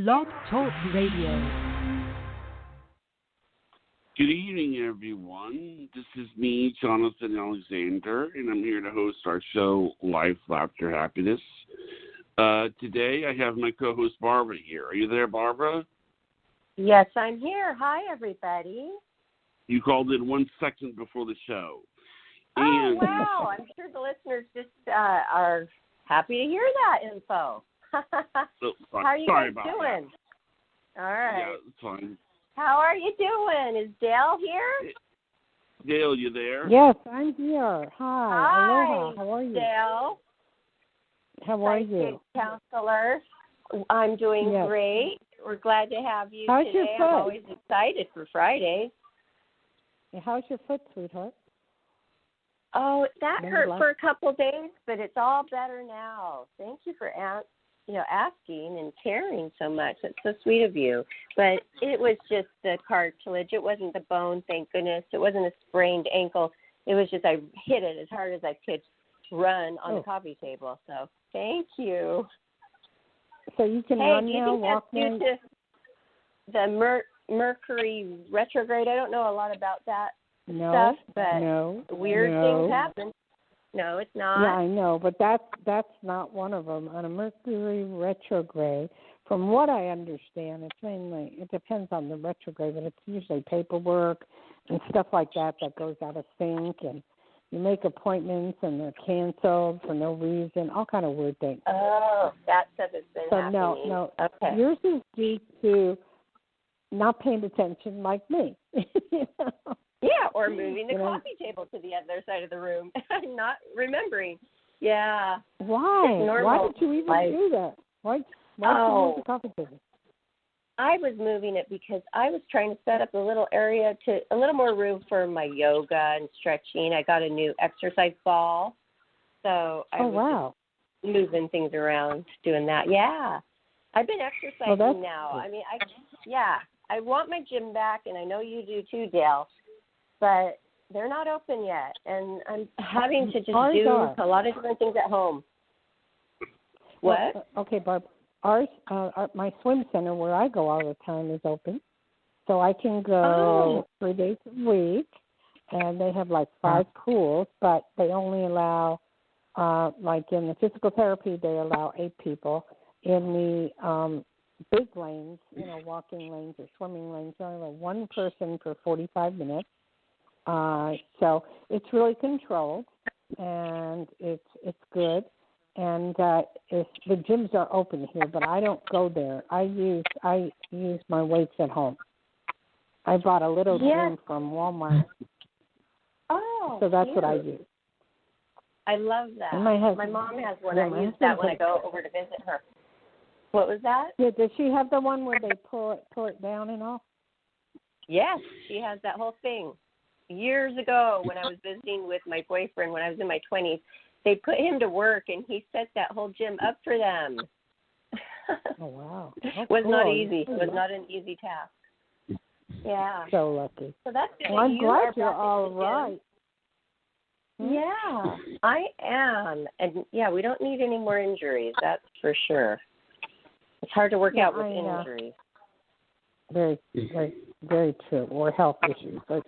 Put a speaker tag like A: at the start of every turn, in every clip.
A: Blog Talk Radio.
B: Good evening, everyone. This is me, Jonathan Alexander, and I'm here to host our show, Life, Laughter, Happiness. Today, I have my co-host, Barbara, here. Are you there, Barbara?
C: Yes, I'm here. Hi, everybody.
B: You called in 1 second before the show.
C: Oh, wow. I'm sure the listeners just are happy to hear that info. How are you guys doing? All right.
B: Yeah, it's fine.
C: How are you doing? Is Dayle here?
B: Dayle, you there?
D: Yes, I'm here. Hi. Aloha. How are you?
C: Dayle.
D: How are you?
C: Counselor. I'm doing great. We're glad to have you
D: How's
C: today.
D: Your foot?
C: I'm always excited for Friday.
D: How's your foot, sweetheart?
C: Oh, that hurt for a couple of days, but it's all better now. Thank you for asking and caring so much. That's so sweet of you. But it was just the cartilage. It wasn't the bone, thank goodness. It wasn't a sprained ankle. It was just I hit it as hard as I could run on the coffee table. So thank you.
D: So you can run now, walk now?
C: Hey, do you think that's due to the Mercury retrograde? I don't know a lot about that stuff, but weird things happen. No, it's not.
D: Yeah, I know, but that's not one of them. On a Mercury retrograde, from what I understand, it depends on the retrograde, but it's usually paperwork and stuff like that goes out of sync, and you make appointments and they're canceled for no reason, all kind of weird things.
C: Oh, that stuff has been happening.
D: No.
C: Okay.
D: Yours is due to not paying attention like me. You know?
C: Yeah, or moving the coffee table to the other side of the room and not remembering. Yeah.
D: Why? Why did you even do that? Why did you move the coffee table?
C: I was moving it because I was trying to set up a little more room for my yoga and stretching. I got a new exercise ball, so I was just moving things around, doing that. Yeah, I've been exercising now.
D: Cool.
C: I mean, I want my gym back, and I know you do too, Dayle. But they're not open yet, and I'm having to just do a lot of different things at home. What?
D: Well, okay, Barb. My swim center where I go all the time is open, so I can go 3 days a week, and they have like 5 pools, but they only allow, like in the physical therapy, they allow 8 people. In the big lanes, walking lanes or swimming lanes, they only allow 1 person for 45 minutes. So it's really controlled, and it's good. And the gyms are open here, but I don't go there. I use my weights at home. I bought a little gym from Walmart.
C: Oh,
D: so that's
C: cute.
D: what I use.
C: I love that.
D: And
C: my mom has one. I use that when I go over to visit her. What was that?
D: Yeah, does she have the one where they pull it down and all?
C: Yes, she has that whole thing. Years ago, when I was visiting with my boyfriend when I was in my 20s, they put him to work, and he set that whole gym up for them.
D: Oh, wow.
C: Was not easy. It was not an easy task. Yeah.
D: So lucky.
C: So that's good.
D: Well, I'm glad you're all right.
C: Yeah, I am. And, we don't need any more injuries, that's for sure. It's hard to work out with injuries.
D: Very, very, very true. Or health issues. But,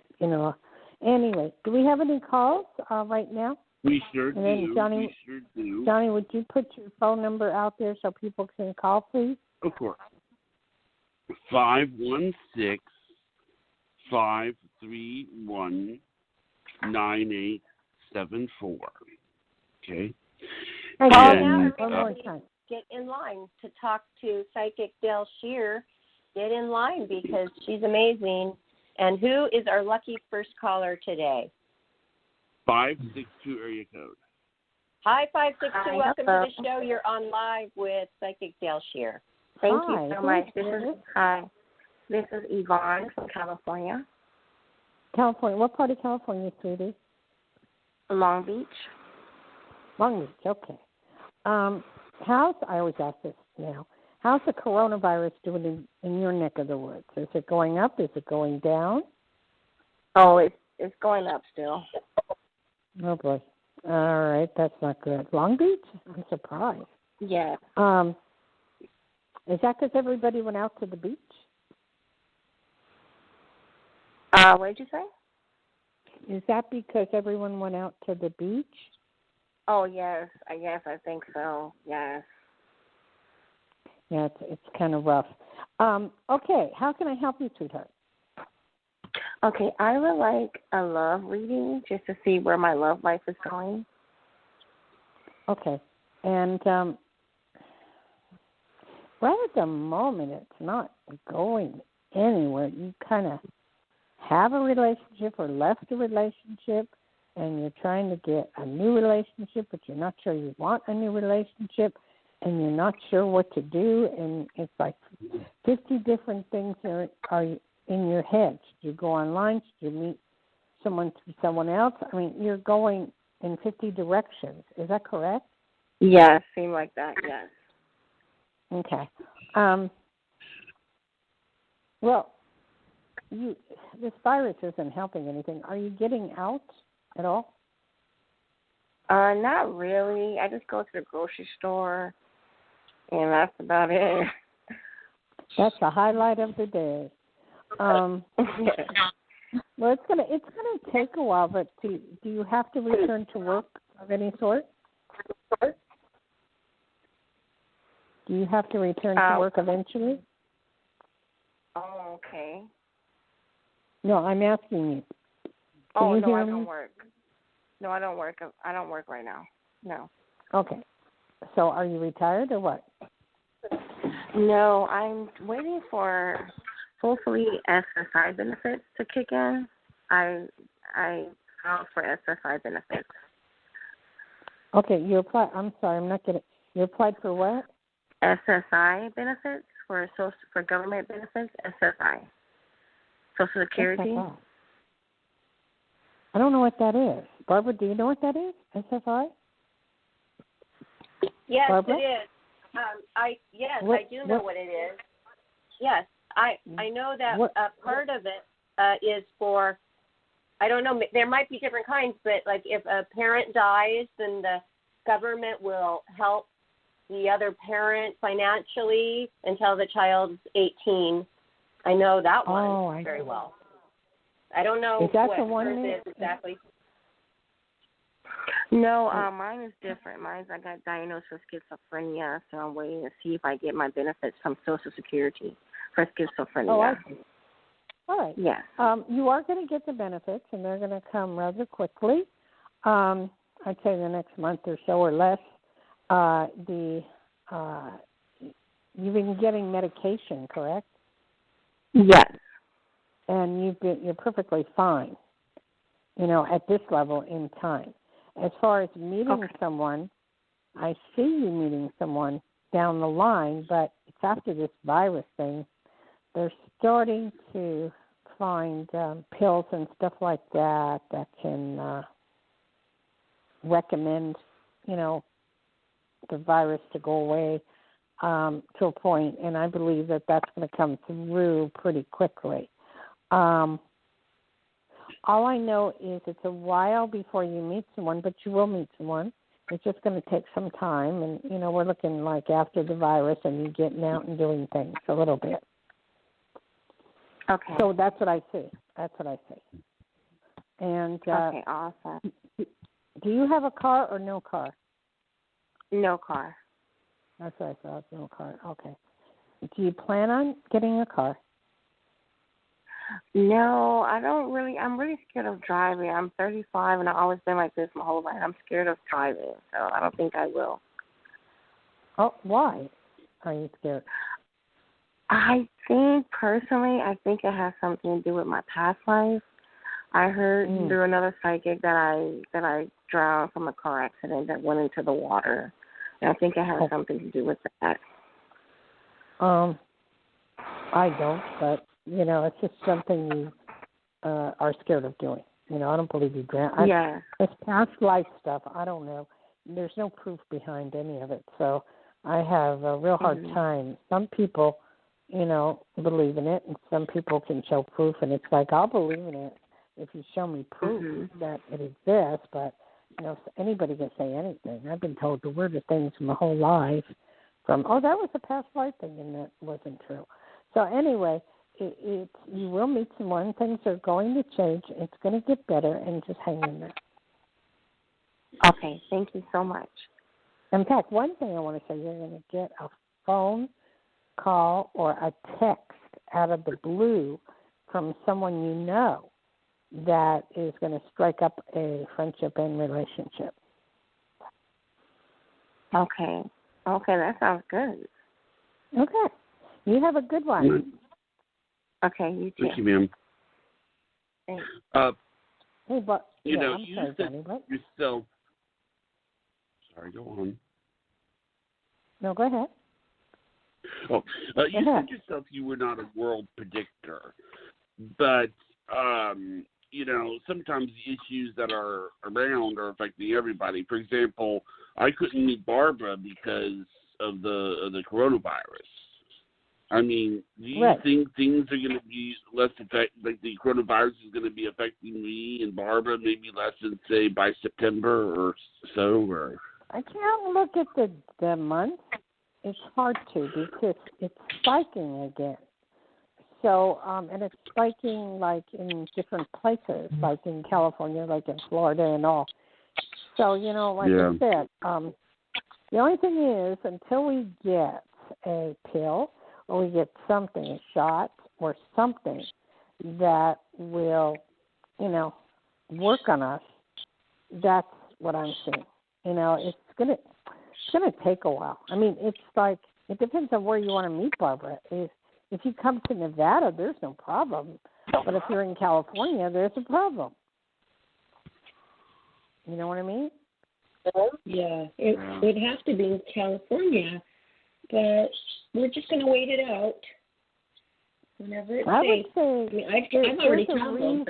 D: anyway, do we have any calls right now?
B: We sure do.
D: Johnny, would you put your phone number out there so people can call, please?
B: Of course. 516-531-9874. Okay?
C: One more time. Get in line to talk to Psychic Dayle Schear. Get in line because she's amazing. And who is our lucky first caller today?
B: 562 area code.
C: Hi, 562. Welcome to the show. You're on live with Psychic Dayle Schear.
E: Thank you so much. This is Yvonne from California.
D: California. What part of California, sweetie?
E: Long Beach.
D: Long Beach. Okay. I always ask this now. How's the coronavirus doing in your neck of the woods? Is it going up? Is it going down?
E: Oh, it's going up still.
D: Oh, boy. All right. That's not good. Long Beach? I'm surprised.
E: Yeah.
D: Is that because everybody went out to the beach?
E: What did you say?
D: Is that because everyone went out to the beach?
E: Oh, yes. I think so. Yes.
D: Yeah, it's kind of rough. Okay, how can I help you, sweetheart?
E: Okay, I would like a love reading just to see where my love life is going.
D: Okay, and right at the moment, it's not going anywhere. You kind of have a relationship or left a relationship, and you're trying to get a new relationship, but you're not sure you want a new relationship, and you're not sure what to do, and it's like 50 different things are in your head. Should you go online? Should you meet someone else? I mean, you're going in 50 directions. Is that correct?
E: Yes, seemed like that, yes.
D: Okay. Well, this virus isn't helping anything. Are you getting out at all?
E: Not really. I just go to the grocery store, and that's about it.
D: That's the highlight of the day. Well, it's gonna take a while, but do you have to return to work of any sort? Do you have to return to work eventually?
E: Oh, okay.
D: No, I'm asking you.
E: Oh, no, I don't work. No, I don't work. I don't work right now. No.
D: Okay. So are you retired or what?
E: No, I'm waiting for hopefully SSI benefits to kick in. I filed for SSI benefits.
D: Okay, you applied. I'm sorry, I'm not getting. You applied for what?
E: SSI benefits for government benefits. SSI, Social Security.
D: SSI. I don't know what that is. Barbara, do you know what that is? SSI?
C: Yes,
D: Barbara?
C: it is. I do know what it is. Yes, I know that part of it is for, I don't know, there might be different kinds, but like if a parent dies, then the government will help the other parent financially until the child's 18. I know that one very well. I don't know
D: is that
C: what
D: the one
C: hers is exactly.
E: No, mine is different. I got diagnosed with schizophrenia, so I'm waiting to see if I get my benefits from Social Security for schizophrenia.
D: Oh, I see. All right.
E: Yes.
D: You are going to get the benefits, and they're going to come rather quickly. I'd say the next month or so or less. You've been getting medication, correct?
E: Yes.
D: And you're perfectly fine, at this level in time. As far as meeting someone, I see you meeting someone down the line, but it's after this virus thing. They're starting to find pills and stuff like that can recommend, the virus to go away to a point, and I believe that that's going to come through pretty quickly. All I know is it's a while before you meet someone, but you will meet someone. It's just going to take some time, and, we're looking like after the virus and you getting out and doing things a little bit.
E: Okay.
D: So that's what I see. And
E: okay, awesome.
D: Do you have a car or no car?
E: No car.
D: That's what I thought, no car. Okay. Do you plan on getting a car?
E: No, I don't really. I'm really scared of driving. I'm 35, and I've always been like this my whole life. I'm scared of driving, so I don't think I will.
D: Oh, why are you scared?
E: I think, personally, it has something to do with my past life. I heard through another psychic that I drowned from a car accident that went into the water, and I think it has something to do with that.
D: I don't, but it's just something you are scared of doing. I don't believe you drowned.
E: Yeah.
D: It's past life stuff. I don't know. There's no proof behind any of it, so I have a real hard time. Some people, believe in it, and some people can show proof, and it's like, I'll believe in it if you show me proof that it exists, but, anybody can say anything. I've been told the weirdest things my whole life, from, that was a past life thing, and that wasn't true. So anyway, you will meet someone. Things are going to change. It's going to get better, and just hang in there.
E: Okay, thank you so much.
D: In fact, one thing I want to say, you're going to get a phone call or a text out of the blue from someone you know that is going to strike up a friendship and relationship.
E: Okay, that sounds good.
D: Okay. You have a good one.
B: Mm-hmm.
E: Okay, you too.
B: Thank you, ma'am.
E: Thanks.
B: You know,
D: I'm
B: you
D: sorry,
B: said
D: Johnny, what?
B: you're still. Sorry, go on.
D: No, go ahead.
B: Oh, you said yourself you were not a world predictor, but you know, sometimes the issues that are around are affecting everybody. For example, I couldn't meet Barbara because of the coronavirus. I mean, do you think things are going to be less like the coronavirus is going to be affecting me and Barbara maybe less than, say, by September or so? Or
D: I can't look at the month. It's hard to because it's spiking again. So, and it's spiking like in different places, like in California, like in Florida and all. So, you know, like I said, the only thing is until we get a pill or we get something, a shot or something that will, you know, work on us, that's what I'm seeing. You know, it's gonna take a while. I mean, it's like it depends on where you want to meet Barbara. If you come to Nevada, there's no problem. But if you're in California, there's a problem. You know what I mean?
C: Yeah, it would have to be in California, but we're just going to wait it out. Whenever it's safe.
D: Would say,
C: I've already traveled.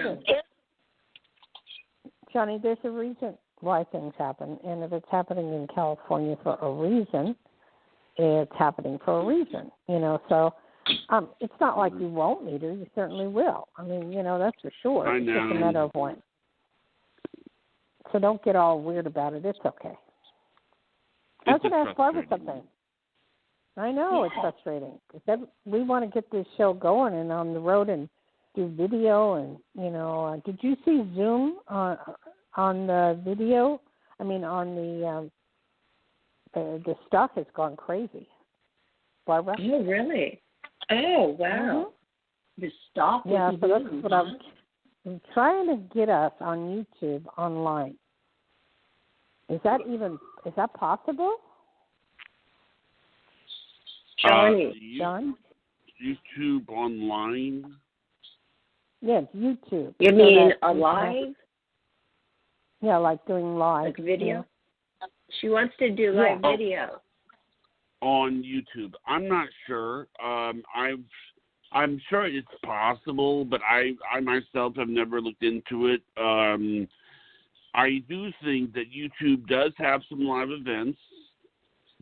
D: Johnny, there's a reason why things happen, and if it's happening in California for a reason, it's happening for a reason. You know, so it's not like you won't meet her. You certainly will. I mean, you know, that's for sure.
B: I know.
D: It's just a matter of when. So don't get all weird about it. It's okay. I was going to ask Barbara something. I know it's frustrating. We want to get this show going and on the road and do video. And, you know, did you see Zoom on the video? I mean, on the stuff has gone crazy. Barbara?
C: Oh, really? Oh, wow. Mm-hmm. The stuff?
D: Yeah, so that's what I'm trying to get us on YouTube online. Is that possible?
C: John?
B: YouTube online?
D: Yes, YouTube.
C: You mean a live?
D: Yeah, like doing live.
C: Like video?
D: Yeah.
C: She wants to do live video.
B: On YouTube. I'm not sure. I'm sure it's possible, but I myself have never looked into it. I do think that YouTube does have some live events.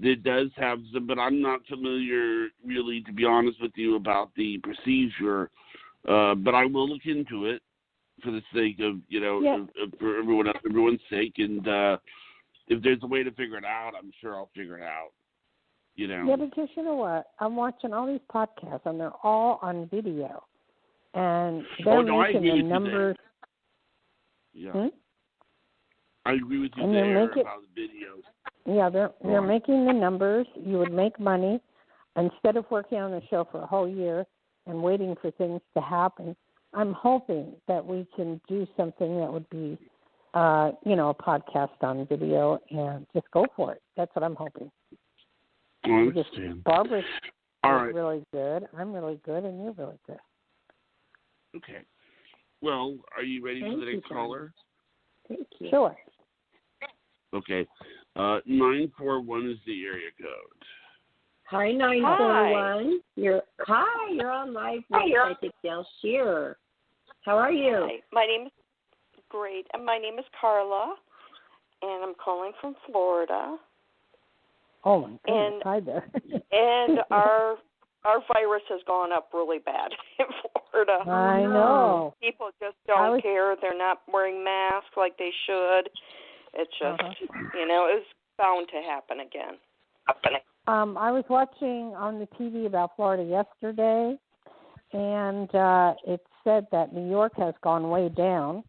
B: It does have some, but I'm not familiar, really, to be honest with you, about the procedure. But I will look into it for the sake of, you know, for everyone's sake. And if there's a way to figure it out, I'm sure I'll figure it out. You know.
D: Yeah, because you know what? I'm watching all these podcasts, and they're all on video. And they're making the numbers.
B: Yeah. I agree with you there about the video.
D: Yeah, they're making the numbers. You would make money instead of working on the show for a whole year and waiting for things to happen. I'm hoping that we can do something that would be, you know, a podcast on video and just go for it. That's what I'm hoping.
B: I understand.
D: Barbara's really good. I'm really good, and you're really good.
B: Okay. Well, are you ready for the next caller?
C: Thank you.
D: Sure.
B: Okay. 941 is the area code.
C: Hi, 941. You're on live with Dayle Schear. How are you?
F: Hi. My name is great. And my name is Carla, and I'm calling from Florida.
D: Oh my goodness! Hi there.
F: And our virus has gone up really bad in Florida.
D: I know.
F: People just don't care. They're not wearing masks like they should. It's just, you know, it's bound to happen again.
D: I was watching on the TV about Florida yesterday, and it said that New York has gone way down.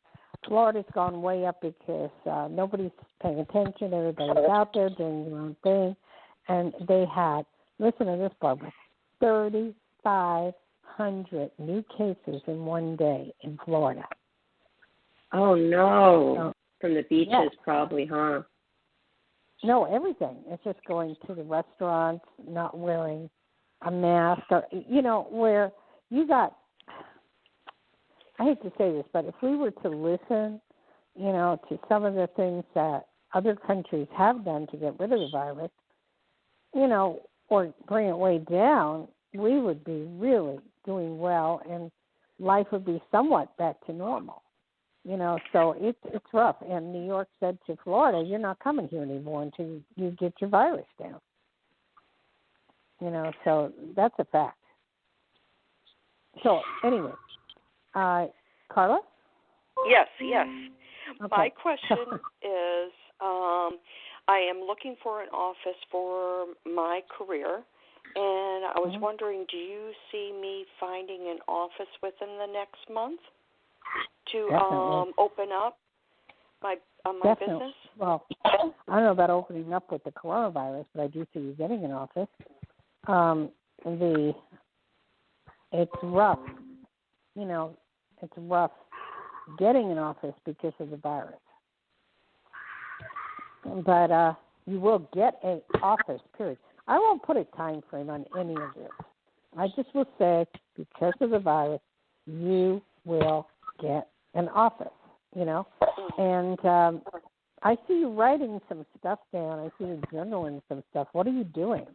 D: Florida's gone way up because nobody's paying attention. Everybody's out there doing their own thing. And they had, listen to this, Barbara, 3,500 new cases in one day in Florida.
C: Oh, no.
D: So,
C: from the beaches,
D: yes.
C: probably, huh?
D: No, everything. It's just going to the restaurants, not wearing a mask, or, where you got, I hate to say this, but if we were to listen, to some of the things that other countries have done to get rid of the virus, or bring it way down, we would be really doing well, and life would be somewhat back to normal. So it's rough. And New York said to Florida, you're not coming here anymore until you get your virus down. So that's a fact. So anyway, Carla?
F: Yes.
D: Okay.
F: My question is, I am looking for an office for my career, and I was wondering, do you see me finding an office within the next month to open up my business?
D: Well, I don't know about opening up with the coronavirus, but I do see you getting an office. It's rough. It's rough getting an office because of the virus. But you will get an office, period. I won't put a time frame on any of this. I just will say, because of the virus, you will get an office, And I see you writing some stuff down. I see you journaling some stuff. What are you doing?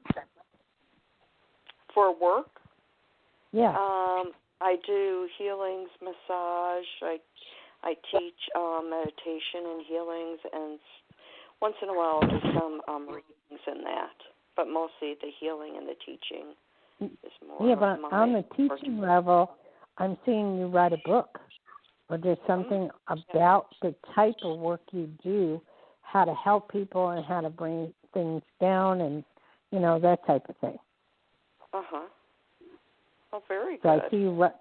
F: For work?
D: Yeah.
F: I do healings, massage. I teach meditation and healings, and once in a while I'll do some readings in that. But mostly the healing and the teaching is more.
D: Yeah, but on the teaching level, I'm seeing you write a book, or there's something about the type of work you do, how to help people and how to bring things down, and that type of thing.
F: Oh, very
D: so
F: good.
D: I see you, a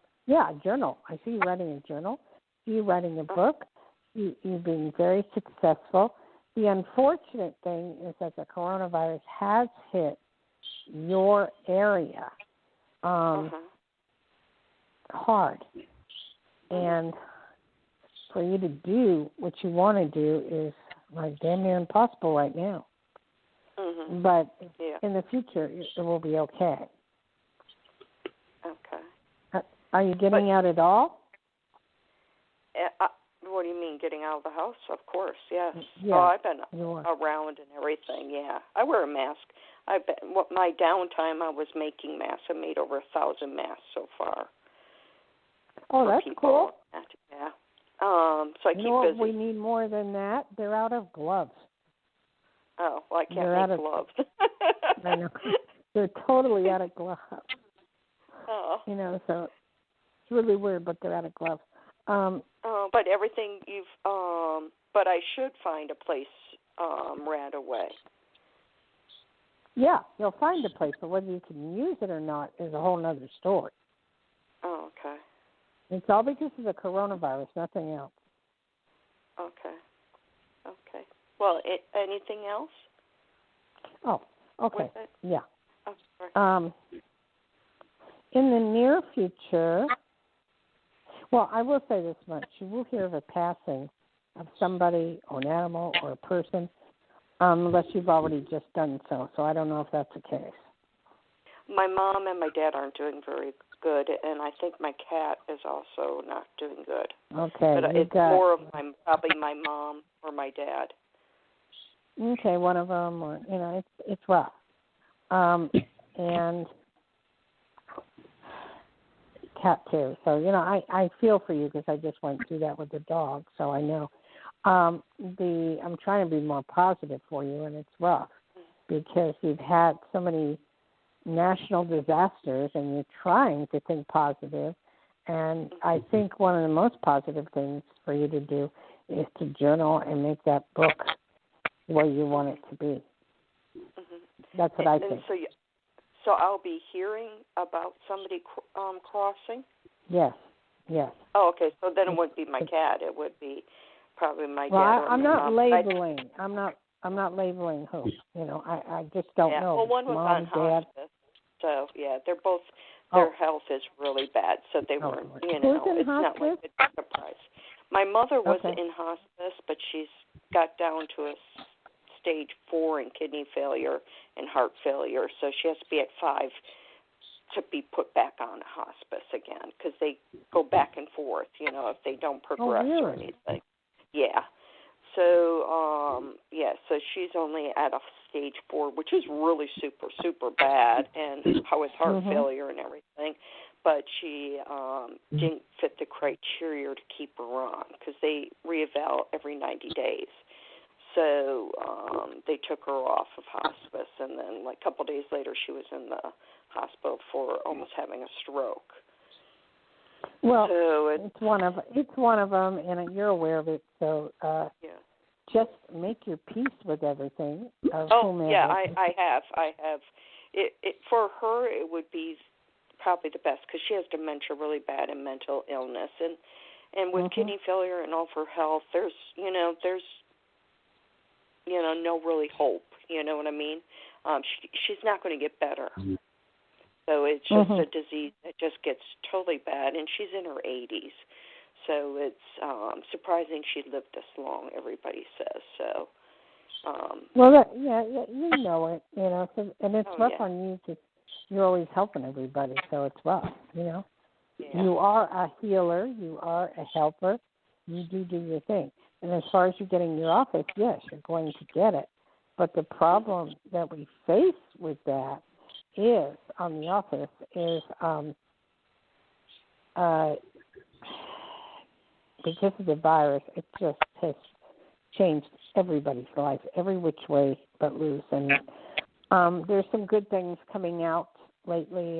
D: journal. I see you writing a journal. I see you writing a book. You being very successful. The unfortunate thing is that the coronavirus has hit your area hard. And for you to do what you want to do is like damn near impossible right now. But in the future, it will be okay.
F: Okay.
D: Are you getting out at all?
F: What do you mean, getting out of the house? Of course, yes.
D: Yeah,
F: I've been around and everything, yeah. I wear a mask. My downtime, I was making masks. I made over 1,000 masks so far.
D: Oh, that's cool.
F: Yeah. So I keep busy.
D: We need more than that? They're out of gloves.
F: Oh, well, I can't make gloves.
D: I know. They're totally out of gloves.
F: Oh.
D: So it's really weird, but they're out of gloves.
F: But everything but I should find a place right away.
D: Yeah, you'll find a place, but whether you can use it or not is a whole other story.
F: Oh, okay.
D: It's all because of the coronavirus, nothing else.
F: Okay. Well, anything else?
D: Oh, okay. Yeah.
F: Oh, sorry.
D: In the near future, well, I will say this much. You will hear of a passing of somebody or an animal or a person, unless you've already just done so. So I don't know if that's the case.
F: My mom and my dad aren't doing very good, and I think my cat is also not doing good.
D: Okay.
F: But it's more of probably my mom or my dad.
D: Okay, one of them, or it's rough. And cat too. So I feel for you because I just went through that with the dog, so I know. I'm trying to be more positive for you, and it's rough because you've had so many national disasters, and you're trying to think positive. And I think one of the most positive things for you to do is to journal and make that book where you want it to be. That's what I think.
F: So I'll be hearing about somebody crossing?
D: Yes.
F: Oh, okay. So then it wouldn't be my cat. It would be probably my dad.
D: Well,
F: or
D: I'm
F: my
D: not
F: mom.
D: labeling. I'm not labeling who. I just don't know.
F: Well, one was
D: Mom,
F: on
D: Dad.
F: hospice. So they're both. Their health is really bad, so they weren't.
D: Who's in
F: it's not like a surprise. My mother was in hospice, but she's got down to a stage 4 in kidney failure and heart failure, so she has to be at 5 to be put back on hospice again because they go back and forth, if they don't progress or anything. Yeah. So, so she's only at a stage 4, which is really super, super bad, and with heart failure and everything. But she didn't fit the criteria to keep her on because they reeval every 90 days. So they took her off of hospice, and then a couple days later she was in the hospital for almost having a stroke.
D: Well, so it's one of them, and you're aware of it. So just make your peace with everything.
F: I have. It for her it would be probably the best because she has dementia really bad and mental illness, and with kidney failure and all of her health, there's no really hope. You know what I mean? She's not going to get better. So it's just a disease that just gets totally bad, and she's in her 80s. So it's surprising she lived this long, everybody says. So.
D: You know it, and it's rough on you because you're always helping everybody, so it's rough, Yeah. You are a healer. You are a helper. You do your thing. And as far as you getting your office, yes, you're going to get it. But the problem that we face with that is, on the office, is because of the virus, it just has changed everybody's life, every which way but loose. And there's some good things coming out lately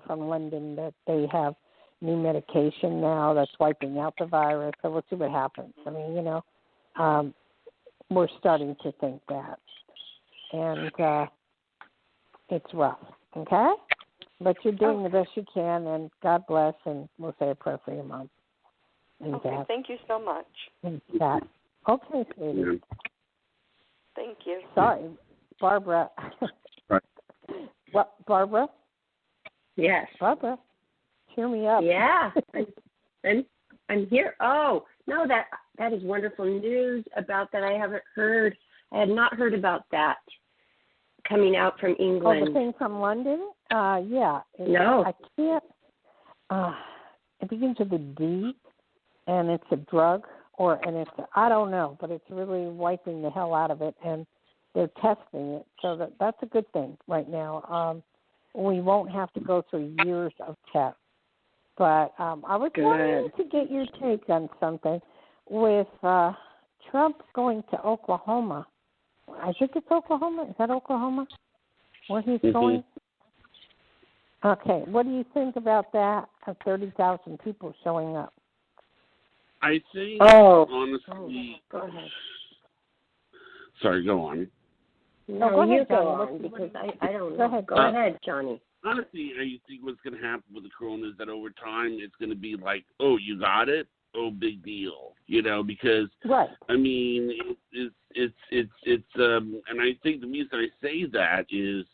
D: from London that they have new medication now that's wiping out the virus. So we'll see what happens. I mean, we're starting to think that. And it's rough, okay? But you're doing the best you can, and God bless, and we'll say a prayer for your mom.
F: Okay, thank you so much.
D: Okay, sweetie.
F: Thank you.
D: Sorry, Barbara. What, Barbara?
C: Yes.
D: Barbara, cheer me up.
C: Yeah, I'm here. Oh, no, that is wonderful news about that. I haven't heard. I had not heard about that coming out from England.
D: Oh, the thing from London? Yeah.
C: No.
D: I can't. It begins with a D, and it's a drug, I don't know, but it's really wiping the hell out of it, and they're testing it. So that's a good thing right now. We won't have to go through years of tests. But I was wanting to get your take on something with Trump going to Oklahoma. I think it's Oklahoma. Is that Oklahoma? Where he's going? Okay. What do you think about that? 30,000 people showing up.
B: I think, honestly...
C: go ahead.
B: Sorry, go on.
C: No,
D: go ahead,
C: go
D: Johnny.
C: on, because I don't
D: know.
C: Go ahead, Johnny.
B: Honestly, I think what's going to happen with the corona is that over time it's going to be like, oh, you got it? Oh, big deal. Because, I mean, it's and I think the reason I say that is,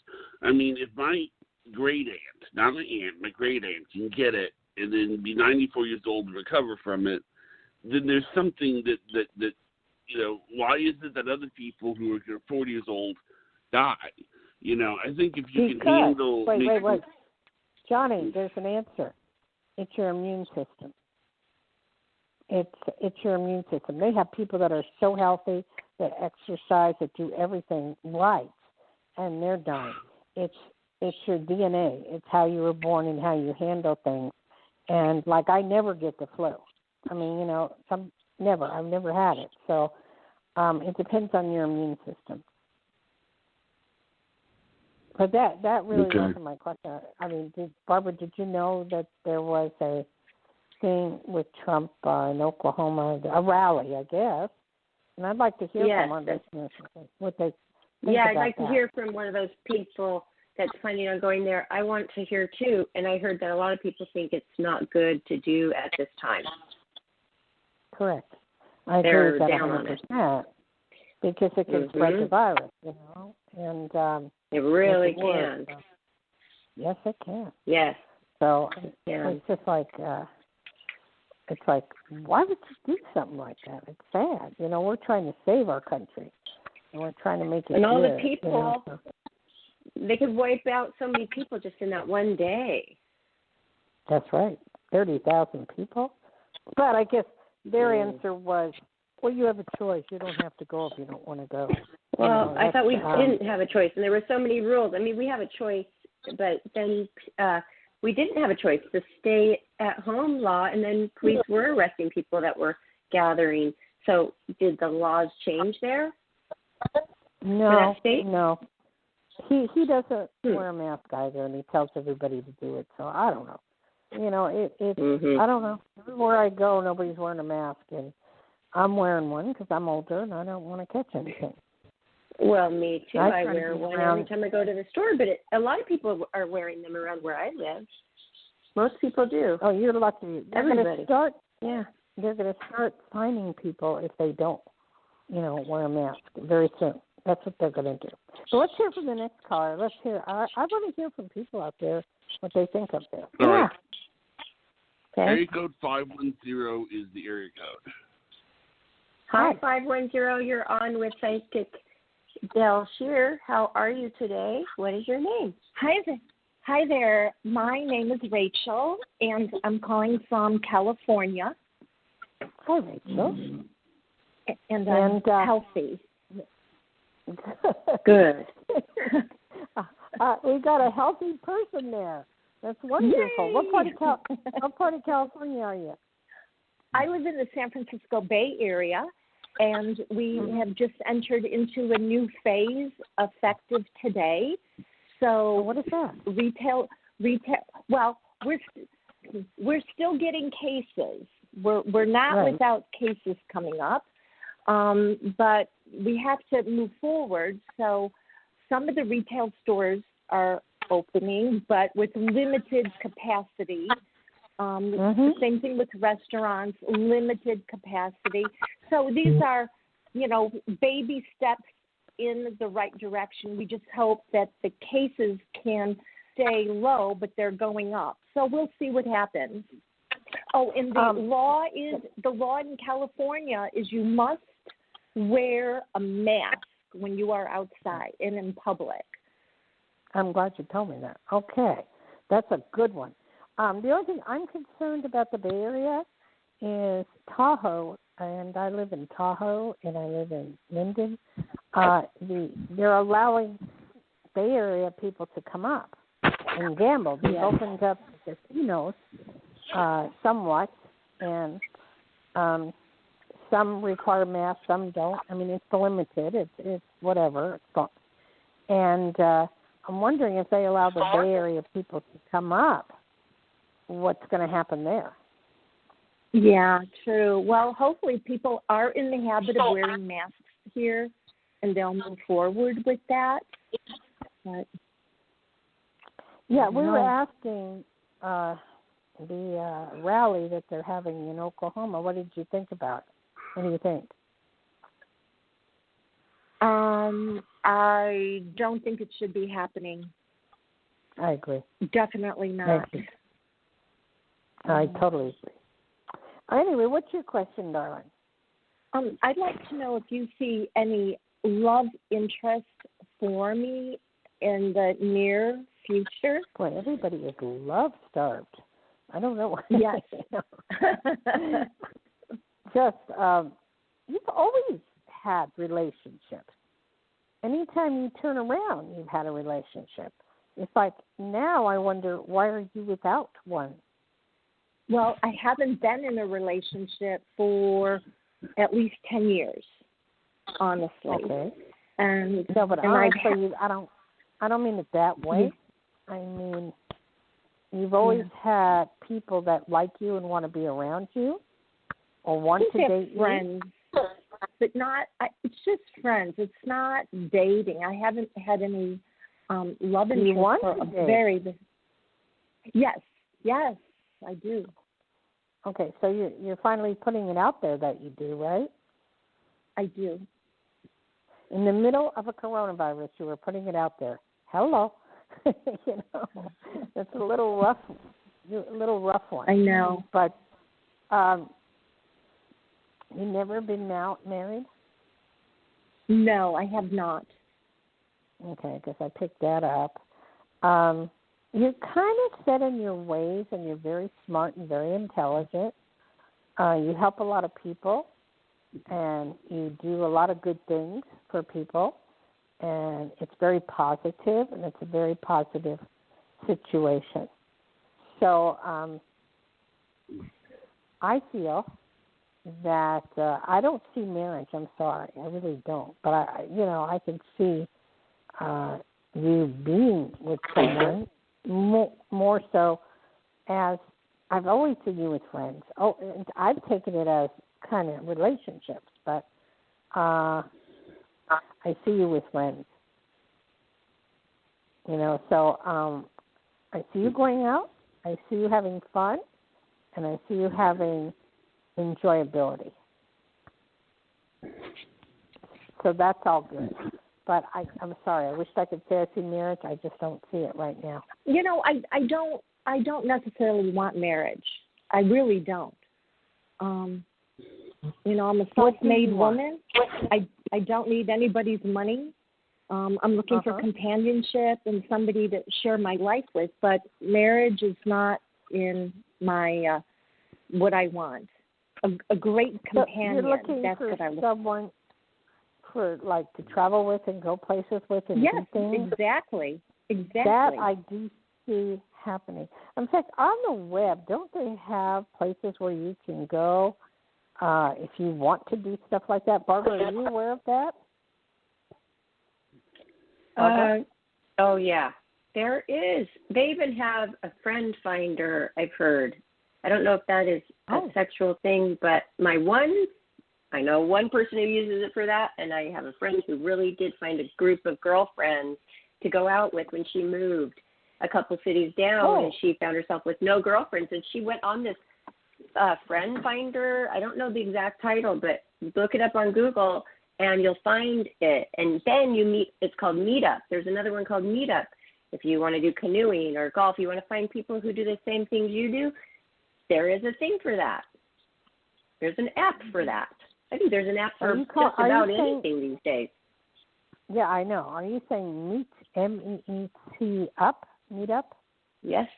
B: I mean, if my great aunt, not my aunt, my great aunt can get it and then be 94 years old and recover from it, then there's something that why is it that other people who are 40 years old die? I think if you can handle...
D: Wait. Johnny, there's an answer. It's your immune system. It's your immune system. They have people that are so healthy, that exercise, that do everything right, and they're dying. It's your DNA. It's how you were born and how you handle things. And, I never get the flu. I mean, never. I've never had it. So it depends on your immune system. But that really wasn't my question. I mean, Barbara, did you know that there was a thing with Trump in Oklahoma, a rally, I guess? And I'd like to hear from our listeners what they
C: I'd like to hear from one of those people that's planning on going there. I want to hear too, and I heard that a lot of people think it's not good to do at this time.
D: Correct. I agree with that 100%, because it can spread the virus, and
C: it really can.
D: So. Yes, it can.
C: Yes.
D: So it's just like, why would you do something like that? It's sad. We're trying to save our country, and we're trying to make it
C: and all
D: good,
C: the people, they could wipe out so many people just in that one day.
D: That's right, 30,000 people. But I guess their answer was, well, you have a choice. You don't have to go if you don't want to go.
C: Well, I thought we didn't have a choice, and there were so many rules. I mean, we have a choice, but then we didn't have a choice. The stay-at-home law, and then police were arresting people that were gathering. So did the laws change there?
D: No. He doesn't wear a mask either, and he tells everybody to do it. So I don't know. I don't know. Everywhere I go, nobody's wearing a mask, and I'm wearing one because I'm older and I don't want to catch anything.
C: Well, me too. I wear one every time I go to the store, but a lot of people are wearing them around where I live. Most people do.
D: Oh, you're lucky.
C: Everybody.
D: They're going to start fining people if they don't, wear a mask very soon. That's what they're going to do. So let's hear from the next caller. Let's hear. I want to hear from people out there what they think up there.
B: All right.
C: Okay.
B: Area code 510 is the area code.
C: Hi, 510. You're on with Psychic Dayle Schear. How are you today? What is your name?
G: Hi there. My name is Rachel, and I'm calling from California.
D: Hi, Rachel.
G: And I'm healthy.
C: Good.
D: We got a healthy person there. That's wonderful. What part of California are you?
G: I live in the San Francisco Bay Area, and we have just entered into a new phase effective today. So
D: what is that?
G: Retail. Well, we're still getting cases. We're not without cases coming up, but we have to move forward. So some of the retail stores are opening, but with limited capacity. Same thing with restaurants, limited capacity. So these are, baby steps in the right direction. We just hope that the cases can stay low, but they're going up. So we'll see what happens. Oh, and the law in California is you must wear a mask when you are outside and in public.
D: I'm glad you told me that. Okay, that's a good one. The only thing I'm concerned about the Bay Area is Tahoe, and I live in Tahoe, and I live in Linden. They're allowing Bay Area people to come up and gamble. They've opened up the casinos somewhat, and some require masks, some don't. I mean, it's limited. It's whatever. And I'm wondering if they allow the Bay Area people to come up, what's going to happen there?
G: Yeah, true. Well, hopefully people are in the habit of wearing masks here, and they'll move forward with that. But,
D: we were asking the rally that they're having in Oklahoma. What did you think about it? What do you think?
G: I don't think it should be happening.
D: I agree.
G: Definitely not.
D: I totally agree. Anyway, what's your question, darling?
G: I'd like to know if you see any love interest for me in the near future.
D: Boy, everybody is love-starved. I don't know what.
G: Yes.
D: Just, you've always had relationships. Anytime you turn around, you've had a relationship. It's like, now I wonder, why are you without one?
G: Well, I haven't been in a relationship for at least 10 years, honestly.
D: Okay.
G: And
D: no, but
G: and
D: honestly, I don't mean it that way. I mean, you've always had people that like you and want to be around you, or want to date
G: friends.
D: you.
G: but not. It's just friends. It's not dating. I haven't had any love interest for a very. Yes, I do.
D: Okay, so you're finally putting it out there that you do, right?
G: I do.
D: In the middle of a coronavirus, you were putting it out there. Hello, that's a little rough one.
G: I know,
D: but you never been married?
G: No, I have not.
D: Okay, because I picked that up. You're kind of set in your ways, and you're very smart and very intelligent. You help a lot of people, and you do a lot of good things for people, and it's very positive, and it's a very positive situation. So I feel that I don't see marriage. I'm sorry, I really don't. But I can see you being with someone. More so as I've always seen you with friends. Oh, and I've taken it as kind of relationships, but I see you with friends. So I see you going out, I see you having fun, and I see you having enjoyability. So that's all good. But I'm sorry. I wish I could say I see marriage. I just don't see it right now.
G: I don't necessarily want marriage. I really don't. I'm a self-made woman. I don't need anybody's money. I'm looking for companionship and somebody to share my life with. But marriage is not in my what I want. A great companion.
D: You're looking
G: That's
D: for
G: what I want.
D: Someone for to travel with and go places with and do things.
G: Exactly.
D: That I do see happening. In fact, on the web, don't they have places where you can go if you want to do stuff like that? Barbara, are you aware of that?
C: Oh yeah, there is. They even have a friend finder. I've heard. I don't know if that is a sexual thing, but I know one person who uses it for that, and I have a friend who really did find a group of girlfriends to go out with when she moved a couple cities down, and she found herself with no girlfriends, and she went on this friend finder. I don't know the exact title, but look it up on Google, and you'll find it. And then you meet. It's called Meetup. There's another one called Meetup. If you want to do canoeing or golf, you want to find people who do the same things you do, there is a thing for that. There's an app for that. I think there's an app for just about anything these days.
D: Yeah, I know. Are you saying Meet, MEET up, Meetup?
C: Yes.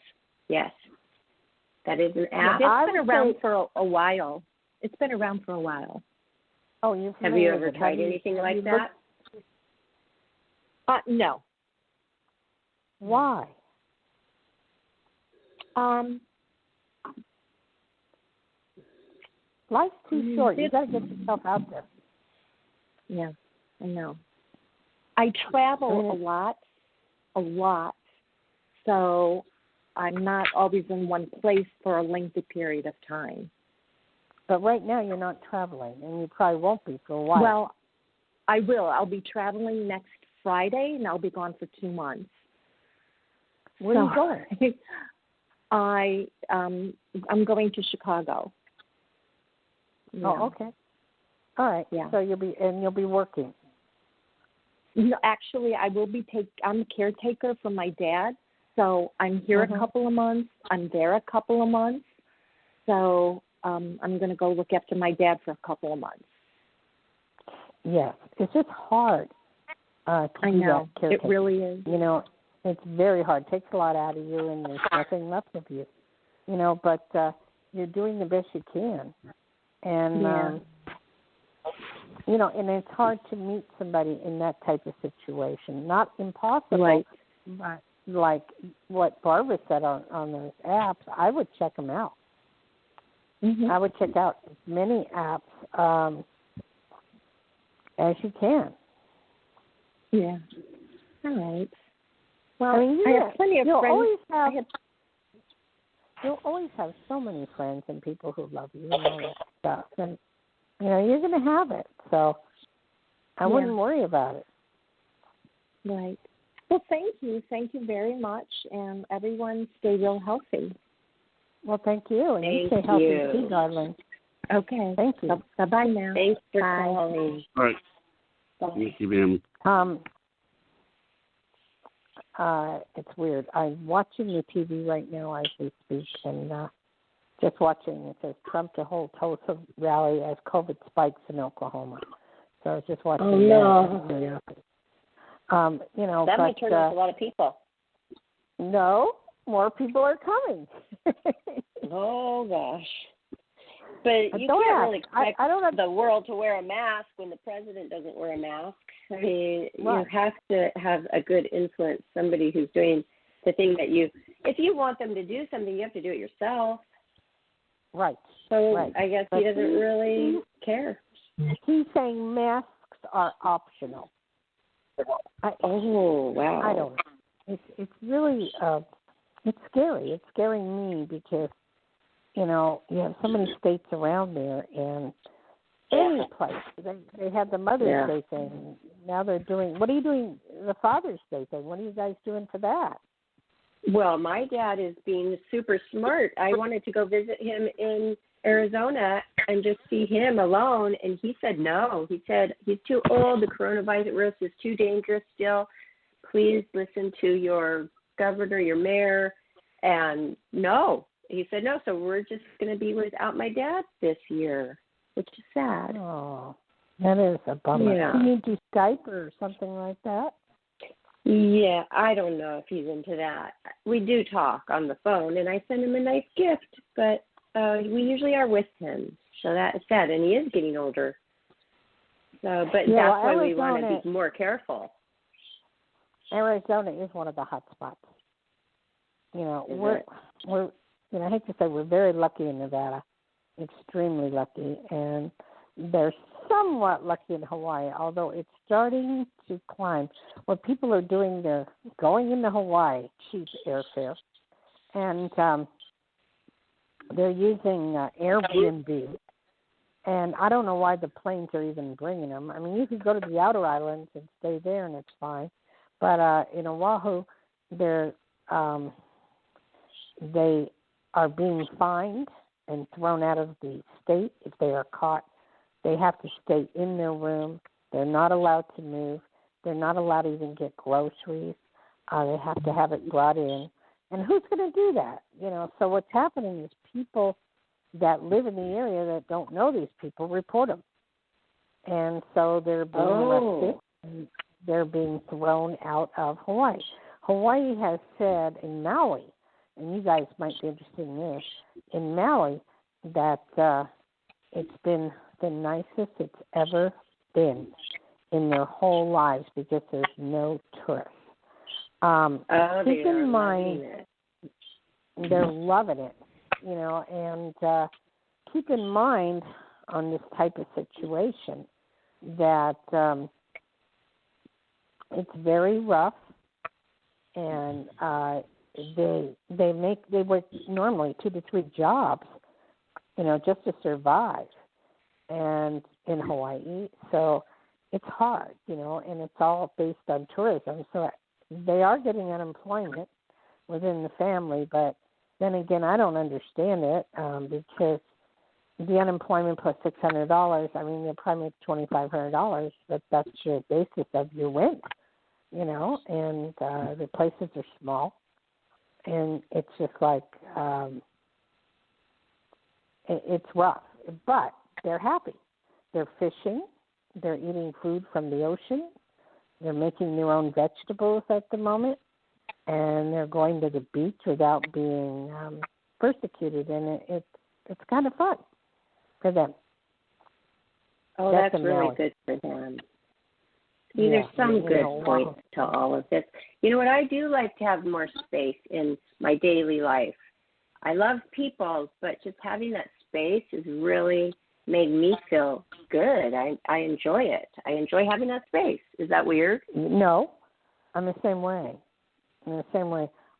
C: That is an app.
G: It's been around for a while.
D: Oh,
C: have you ever tried anything like that?
G: No.
D: Why? Life's too short. You got to get yourself out there.
G: Yeah, I know. I travel a lot, so I'm not always in one place for a lengthy period of time.
D: But right now you're not traveling, and you probably won't be for a while.
G: Well, I will. I'll be traveling next Friday, and I'll be gone for 2 months.
D: Where are you going?
G: I'm going to Chicago.
D: Yeah. Oh, okay. All right.
G: Yeah.
D: So you'll be working.
G: No, actually, I will be I'm a caretaker for my dad, so I'm here a couple of months. I'm there a couple of months. So I'm going to go look after my dad for a couple of months.
D: Yes, it's just hard.
G: I know. It really is.
D: It's very hard. It takes a lot out of you, and there's nothing left of you. But you're doing the best you can. And, and it's hard to meet somebody in that type of situation. Not impossible, but like what Barbara said on those apps, I would check them out. Mm-hmm. I would check out as many apps as you can.
G: Yeah. All right. Well,
D: I have
G: plenty of friends.
D: You'll always have so many friends and people who love you and all that stuff. And you're going to have it. So I wouldn't worry about it.
G: Right. Well, thank you. Thank you very much. And everyone stay real healthy.
D: Well, thank you. And you stay healthy too, darling.
G: Okay.
D: Thank you.
G: Bye-bye now.
C: Thanks for
G: Bye.
C: calling.
B: All right.
G: Bye.
B: Thank you, ma'am.
D: It's weird. I'm watching the TV right now as we speak, and just watching. It says Trump to hold Tulsa rally as COVID spikes in Oklahoma. So I was just watching.
C: Oh no!
D: That
C: might turn off a lot of people.
D: No, more people are coming.
C: Oh gosh! But you
D: don't
C: can't
D: ask.
C: really expect
D: I don't
C: the world to wear a mask when the president doesn't wear a mask. I mean,
D: right.
C: You have to have a good influence, somebody who's doing the thing that if you want them to do something, you have to do it yourself.
D: Right.
C: So
D: right.
C: I guess
D: but
C: he doesn't really care.
D: He's saying masks are optional.
C: Oh, wow.
D: I don't know. It's really, it's scary. It's scaring me because, you have so many states around there, and any place. They had the Mother's Day thing. Now they're doing, what are you doing, the Father's Day thing? What are you guys doing for that?
C: Well, my dad is being super smart. I wanted to go visit him in Arizona and just see him alone, and he said no. He said he's too old. The coronavirus is too dangerous still. Please listen to your governor, your mayor, and no. He said no, so we're just going to be without my dad this year, which is sad.
D: Oh, that is a bummer.
C: Yeah.
D: Can you do Skype or something like that?
C: Yeah, I don't know if he's into that. We do talk on the phone, and I send him a nice gift, but we usually are with him, so that is sad, and he is getting older. So, but that's why we want to be more careful.
D: Arizona is one of the hot spots. We're I hate to say we're very lucky in Nevada, extremely lucky, and they're somewhat lucky in Hawaii, although it's starting to climb. What people are doing, they're going into Hawaii, cheap airfare, and they're using Airbnb. And I don't know why the planes are even bringing them. I mean, you could go to the outer islands and stay there, and it's fine. But in Oahu, they are being fined and thrown out of the state if they are caught. They have to stay in their room. They're not allowed to move. They're not allowed to even get groceries. They have to have it brought in. And who's going to do that? So what's happening is people that live in the area that don't know these people report them. And so they're being arrested and they're being thrown out of Hawaii. Hawaii has said in Maui, and you guys might be interested in this, in Maui, that it's been the nicest it's ever been in their whole lives because there's no tourists. Keep in mind, they're loving it, and keep in mind on this type of situation that it's very rough, and they work normally 2 to 3 jobs, just to survive, and in Hawaii, so it's hard, and it's all based on tourism. So they are getting unemployment within the family, but then again, I don't understand it because the unemployment plus $600. I mean, they're probably make $2,500, but that's your basis of your rent, and the places are small, and it's just like it's rough, but they're happy. They're fishing. They're eating food from the ocean. They're making their own vegetables at the moment, and they're going to the beach without being persecuted, and it's kind of fun for them.
C: Oh, that's really good for them. See, there's some good points to all of this. You know what? I do like to have more space in my daily life. I love people, but just having that space has really made me feel good. I enjoy it. I enjoy having that space. Is that weird?
D: No, I'm the same way.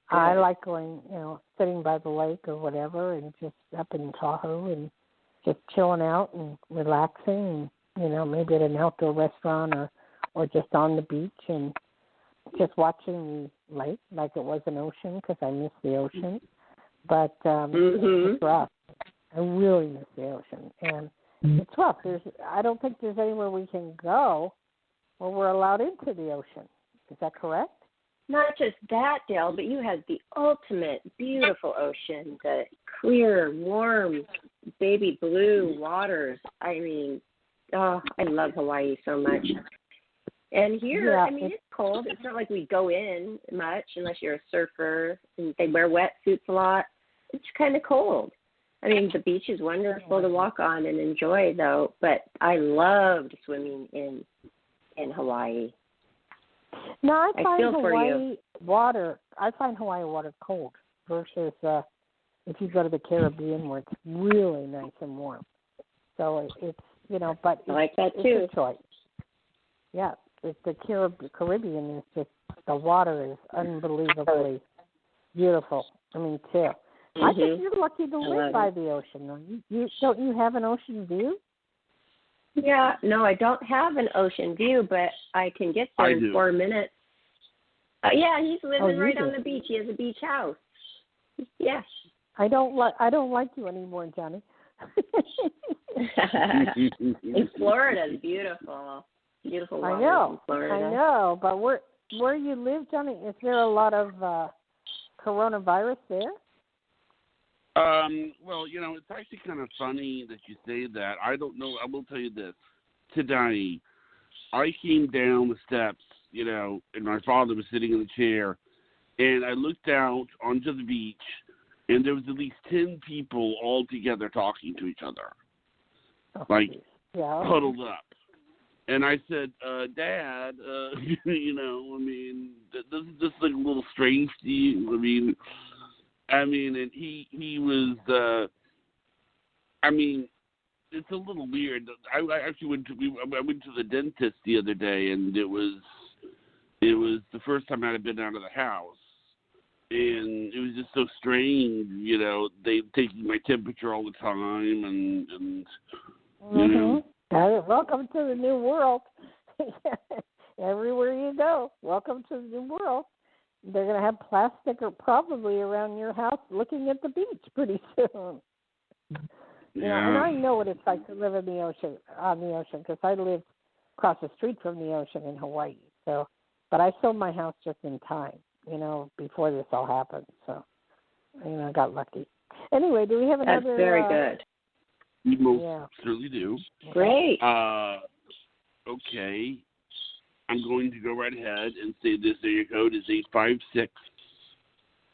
D: I like going, sitting by the lake or whatever, and just up in Tahoe and just chilling out and relaxing, and, maybe at an outdoor restaurant or just on the beach and just watching the lake like it was an ocean because I miss the ocean. But it's rough. I really miss the ocean. And it's rough. I don't think there's anywhere we can go where we're allowed into the ocean. Is that correct?
C: Not just that, Dayle, but you have the ultimate beautiful ocean, the clear, warm, baby blue waters. I mean, I love Hawaii so much. And here, it's cold. It's not like we go in much unless you're a surfer and they wear wetsuits a lot. It's kind of cold. I mean, the beach is wonderful to walk on and enjoy, though, but I loved swimming in Hawaii.
D: No, I find Hawaii water cold versus if you go to the Caribbean where it's really nice and warm. So it's, but
C: I like that too.
D: It's a choice. Yeah, the Caribbean is just, the water is unbelievably beautiful. I mean, too. I think you're lucky to live by the ocean. Don't you have an ocean view?
C: Yeah, no, I don't have an ocean view, but I can get there in 4 minutes. Yeah, he's living right on the beach. He has a beach house. Yes.
D: I don't like you anymore, Johnny.
C: In Florida is beautiful. Beautiful water in Florida.
D: I know, but where you live, Johnny, is there a lot of coronavirus there?
B: Well, it's actually kind of funny that you say that. I don't know. I will tell you this. Today, I came down the steps, and my father was sitting in the chair, and I looked out onto the beach, and there was at least 10 people all together talking to each other, huddled up. And I said, Dad, doesn't this look a little strange to you? And he was, it's a little weird. I actually went to the dentist the other day, and it was the first time I had been out of the house, and it was just so strange, they taking my temperature all the time, and
D: welcome to the new world. Everywhere you go, welcome to the new world. They're going to have plastic or probably around your house looking at the beach pretty soon.
B: Yeah.
D: And I know what it's like to live on the ocean, because I lived across the street from the ocean in Hawaii. So, but I sold my house just in time, before this all happened. So, I got lucky. Anyway, do we have another?
C: That's very good.
B: We most certainly do.
C: Great.
B: Okay. I'm going to go right ahead and say this area code is 856.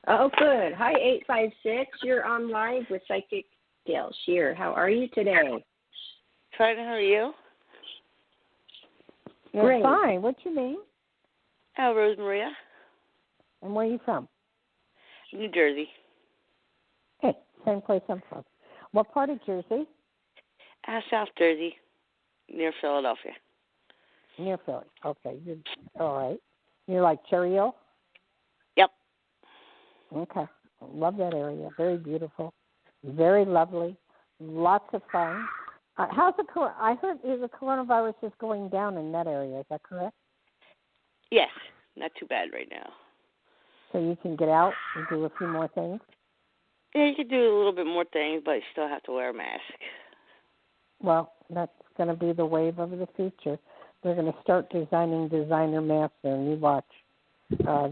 C: Oh, good. Hi, 856. You're on live with Psychic Dayle Schear. How are you today?
E: Fine. How are you?
D: Great. Fine. What's your name?
E: Rose Maria.
D: And where are you from?
E: New Jersey.
D: Hey, same place I'm from. What part of Jersey?
E: South Jersey, near Philadelphia.
D: Near Philly. Okay. You're all right. You're like Cherry Hill?
E: Yep.
D: Okay. Love that area. Very beautiful. Very lovely. Lots of fun. I heard the coronavirus is going down in that area. Is that correct?
E: Yes. Not too bad right now.
D: So you can get out and do a few more things?
E: Yeah, you could do a little bit more things, but you still have to wear a mask.
D: Well, that's going to be the wave of the future. They're going to start designing designer masks and you watch.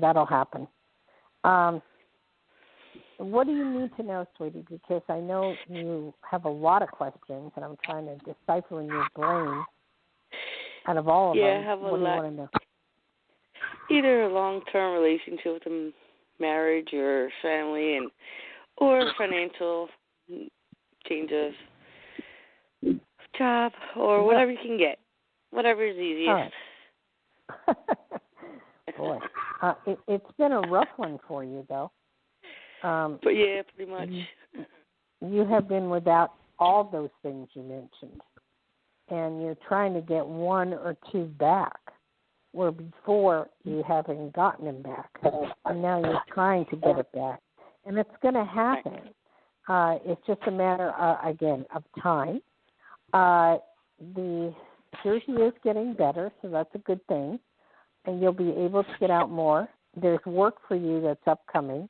D: That'll happen. What do you need to know, sweetie? Because I know you have a lot of questions, and I'm trying to decipher in your brain out of all of them.
E: Yeah, I have a lot.
D: What do you want to know?
E: Either a long-term relationship with a marriage or family, or financial change of job, or whatever you can get. Whatever is easiest.
D: All right. Boy, it's been a rough one for you, though.
E: But yeah, pretty much.
D: You have been without all those things you mentioned, and you're trying to get one or two back, where before you haven't gotten them back, and now you're trying to get it back, and it's going to happen. It's just a matter, again, of time. The Jersey is getting better, so that's a good thing, and you'll be able to get out more. There's work for you that's upcoming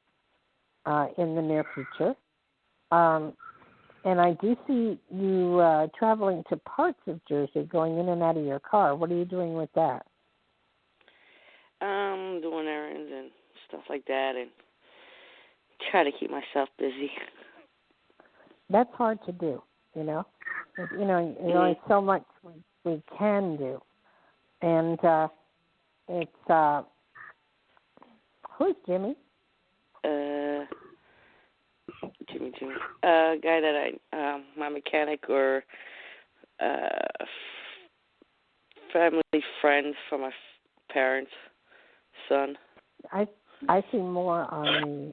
D: in the near future. And I do see you traveling to parts of Jersey, going in and out of your car. What are you doing with that?
H: Doing errands and stuff like that, and try to keep myself busy.
D: That's hard to do, There's only so much we can do. And it's, who's Jimmy?
H: Jimmy. Guy that my mechanic or family friends from my parents' son.
D: I see more on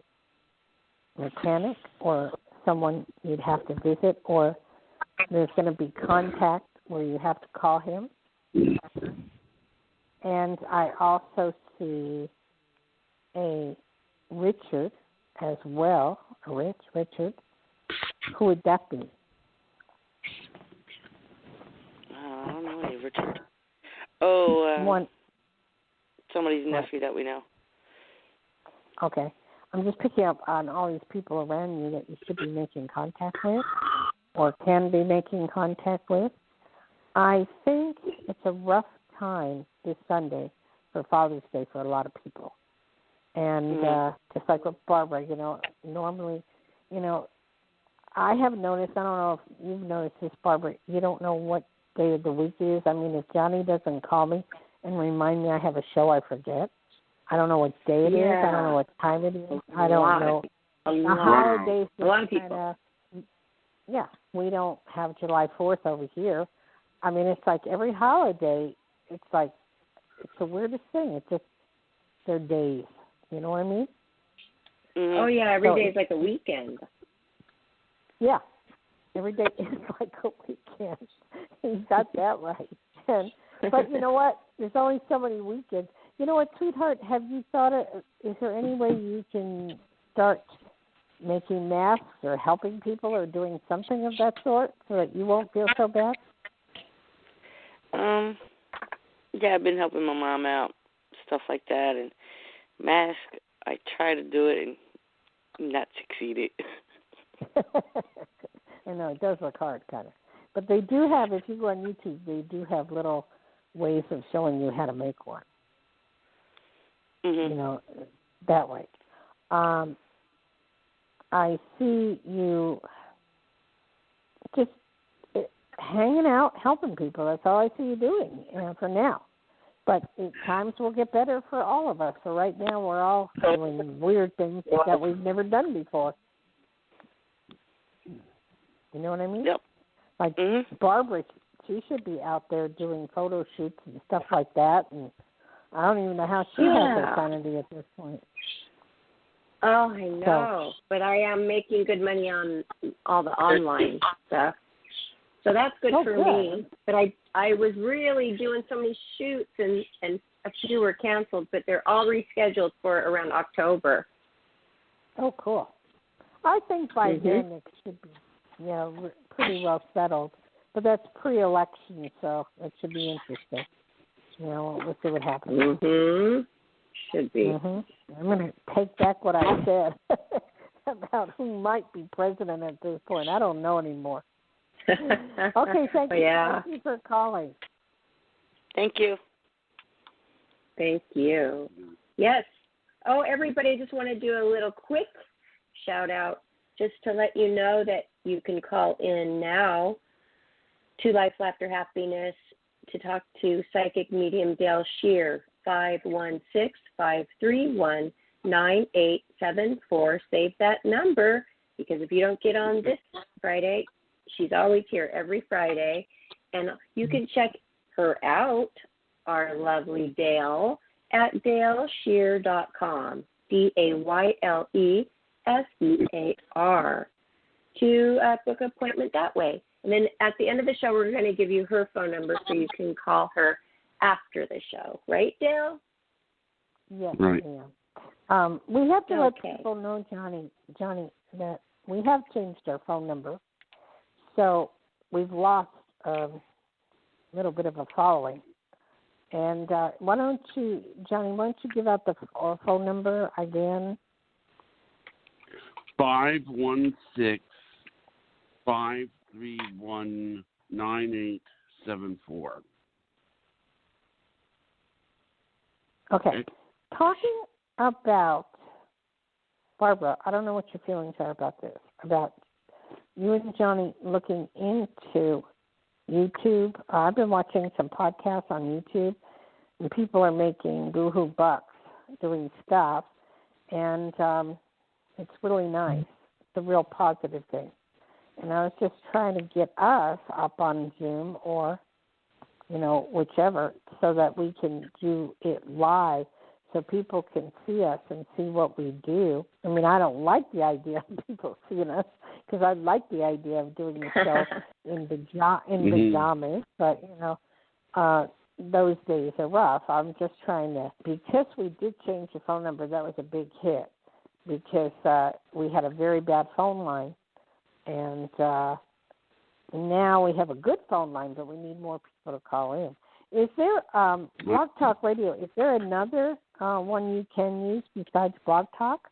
D: the mechanic or someone you'd have to visit, or there's going to be contact where you have to call him. And I also see a Richard as well. Richard. Who would that be?
H: I don't know any Richard. Oh, somebody's nephew that we know.
D: Okay. I'm just picking up on all these people around you that you should be making contact with or can be making contact with. I think it's a rough time this Sunday for Father's Day for a lot of people. And just like with Barbara, normally, I have noticed, I don't know if you've noticed this, Barbara, you don't know what day of the week it is. I mean, if Johnny doesn't call me and remind me I have a show, I forget. I don't know what day it is. I don't know what time it is. I don't know. The holidays,
G: a lot of people.
D: We don't have July 4th over here. I mean, it's like every holiday, it's the weirdest thing. It's just their days. You know what I mean?
C: Oh, yeah, every day is like a weekend.
D: Yeah, every day is like a weekend. You got that right. But you know what? There's only so many weekends. You know what, sweetheart, have you thought is there any way you can start making masks or helping people or doing something of that sort so that you won't feel so bad?
H: Yeah, I've been helping my mom out, stuff like that, and mask, I try to do it and not succeeded.
D: I know, it does look hard, kind of. But they do have, if you go on YouTube, they do have little ways of showing you how to make one. That way. I see you just hanging out, helping people. That's all I see you doing for now. But times will get better for all of us. So right now we're all doing weird things that we've never done before. You know what I mean?
H: Yep.
D: Like Barbara, she should be out there doing photo shoots and stuff like that. And I don't even know how she has her sanity at this point.
C: Oh, I know. But I am making good money on all the online stuff. So that's good for me. But I was really doing so many shoots, and a few were canceled, but they're all rescheduled for around October.
D: Oh, cool. I think by then it should be, pretty well settled. But that's pre-election, so it should be interesting. We'll see what happens.
C: Should be.
D: I'm going to take back what I said about who might be president at this point. I don't know anymore. Okay, thank you.
C: Yeah.
D: Thank you for calling.
H: Thank you.
C: Thank you. Yes. Oh, everybody, I just want to do a little quick shout out just to let you know that you can call in now to Life, Laughter, Happiness to talk to psychic medium Dayle Schear, 516-531-9874. Save that number, because if you don't get on this Friday, she's always here every Friday. And you can check her out, our lovely Dayle, at DayleSchear.com, DayleSear, to book an appointment that way. And then at the end of the show, we're going to give you her phone number so you can call her after the show. Right, Dayle?
D: Yes,
B: right.
D: ma'am. We have to let people know, Johnny, that we have changed our phone number, so we've lost a little bit of a following. And why don't you, Johnny, give out the phone number again?
B: 516-531-9874.
D: Okay. Talking about, Barbara, I don't know what your feelings are about this, about you and Johnny looking into YouTube. I've been watching some podcasts on YouTube, and people are making boohoo bucks doing stuff, and it's really nice. It's a real positive thing. And I was just trying to get us up on Zoom or, whichever, so that we can do it live so people can see us and see what we do. I mean, I don't like the idea of people seeing us because I like the idea of doing the show in pajamas, but, those days are rough. I'm just trying to, because we did change the phone number, that was a big hit because we had a very bad phone line. And now we have a good phone line, but we need more people to call in. Is there Blog Talk Radio? Is there another one you can use besides Blog Talk?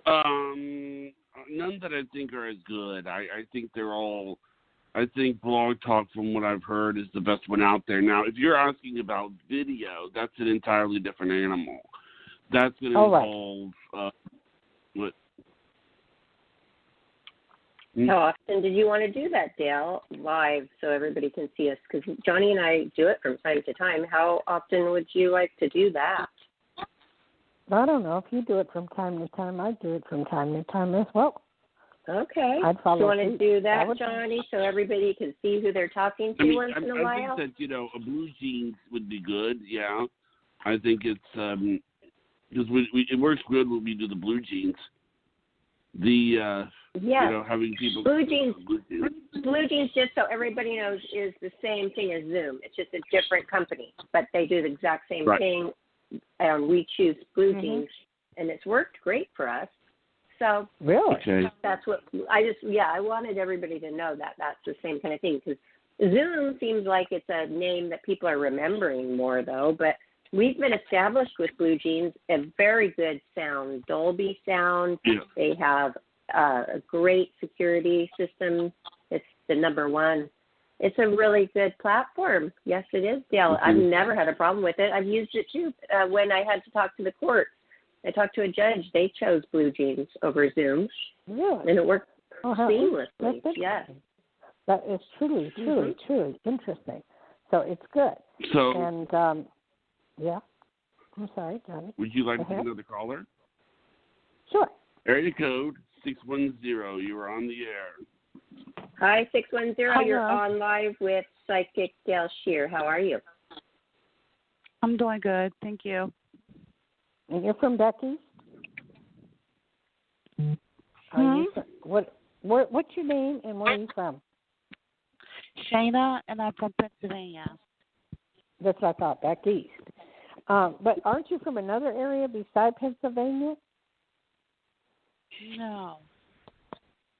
B: None that I think are as good. I think they're all. I think Blog Talk, from what I've heard, is the best one out there. Now, if you're asking about video, that's an entirely different animal. That's going to involve what.
C: How often did you want to do that, Dayle, live so everybody can see us? Because Johnny and I do it from time to time. How often would you like to do that?
D: I don't know. If you do it from time to time, I do it from time to time as well.
C: Okay.
D: I'd follow.
C: Do you want to do that, Johnny, so everybody can see who they're talking to once in a while?
B: I think that, a blue jeans would be good, yeah. I think it's, because it works good when we do the blue jeans. Having people.
C: Blue jeans, just so everybody knows, is the same thing as Zoom. It's just a different company, but they do the exact same thing. We choose blue jeans, and it's worked great for us. So
D: really,
C: that's what I wanted everybody to know that that's the same kind of thing, because Zoom seems like it's a name that people are remembering more, though. But we've been established with blue jeans, a very good sound, Dolby sound. Yeah. They have a great security system. It's the number one. It's a really good platform. Yes, it is, Dayle. I've never had a problem with it. I've used it, too, when I had to talk to the court. I talked to a judge. They chose blue jeans over Zoom.
D: Really?
C: And it worked seamlessly. Yes.
D: That is truly interesting. So it's good.
B: So,
D: and, yeah. I'm sorry, Johnny.
B: Would you like to take another caller?
D: Sure.
B: Area code 610. You are on the air.
C: Hi, 610. You're on live with Psychic Dayle Schear. How are you?
I: I'm doing good. Thank you.
D: And you're from Becky? What's your name and where are you from?
I: Shayna, and I'm from Pennsylvania.
D: That's what I thought, back east. But aren't you from another area beside Pennsylvania?
I: No.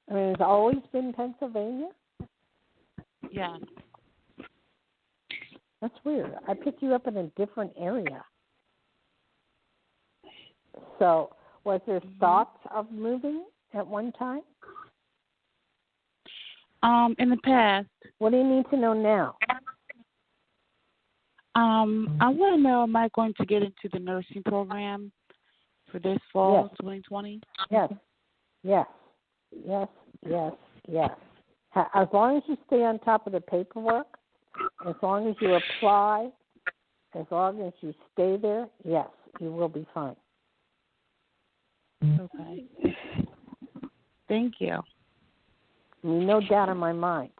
D: I mean, it's always been Pennsylvania?
I: Yeah.
D: That's weird. I picked you up in a different area. So, was there thoughts of moving at one time?
I: In the past.
D: What do you need to know now?
I: I want to know, am I going to get into the nursing program for this fall, 2020?
D: Yes. As long as you stay on top of the paperwork, as long as you apply, as long as you stay there, yes, you will be fine.
I: Okay. Thank you.
D: No doubt in my mind.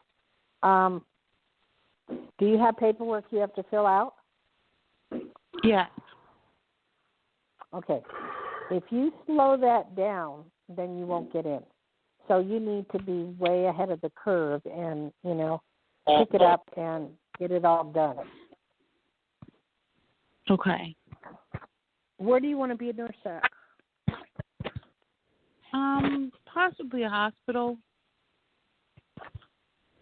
D: Do you have paperwork you have to fill out?
I: Yes.
D: Okay. If you slow that down, then you won't get in. So you need to be way ahead of the curve and, pick it up and get it all done.
I: Okay.
D: Where do you want to be a nurse at?
I: Possibly a hospital.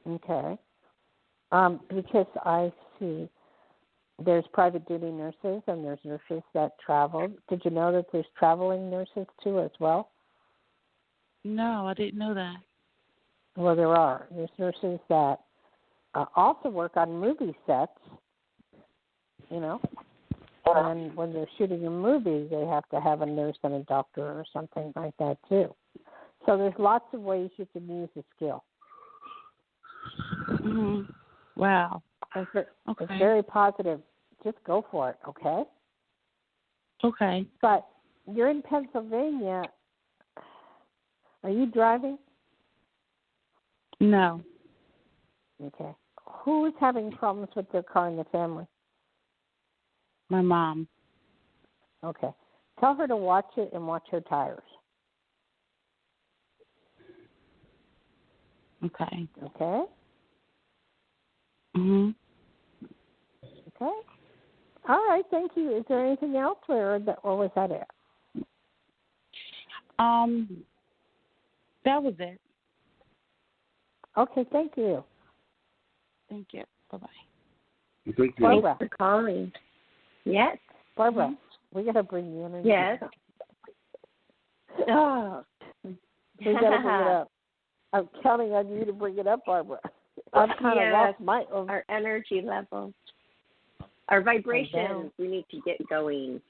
D: Okay. Because I see there's private duty nurses and there's nurses that travel. Did you know that there's traveling nurses too as well?
I: No, I didn't know that.
D: Well, there are. There's nurses that also work on movie sets, you know, and when they're shooting a movie, they have to have a nurse and a doctor or something like that too. So there's lots of ways you can use the skill.
I: Mm-hmm. Wow.
D: It's very positive. Just go for it, okay?
I: Okay.
D: But you're in Pennsylvania. Are you driving?
I: No.
D: Okay. Who is having problems with their car in the family?
I: My mom.
D: Okay. Tell her to watch it and watch her tires.
I: Okay.
D: Okay?
I: Mhm.
D: Okay. All right, thank you. Is there anything else, or was that it?
I: That was it.
D: Okay, thank you.
I: Thank you. Bye-bye.
B: Thank you.
D: Barbara.
C: Thanks for calling. Yes.
D: Barbara, we got to bring you in.
C: Yes. Oh.
D: We got to bring it up. I'm counting on you to bring it up, Barbara. I've kind of lost my own.
C: Our energy levels. Our vibrations, we need to get going.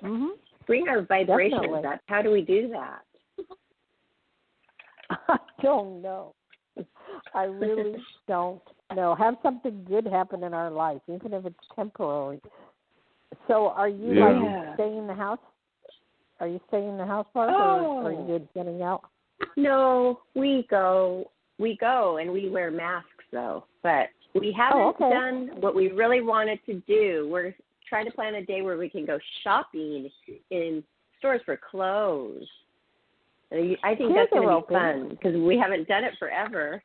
D: Mm-hmm.
C: Bring our vibrations
D: Definitely.
C: up. How do we do that?
D: I don't know. I really don't know. Have something good happen in our life, even if it's temporary. So are you staying in the house? Are you staying in the house, Barbara, or are you getting out?
C: No, we go, and we wear masks, though. But we haven't done what we really wanted to do. We're trying to plan a day where we can go shopping in stores for clothes. I think that's going to be fun because we haven't done it forever.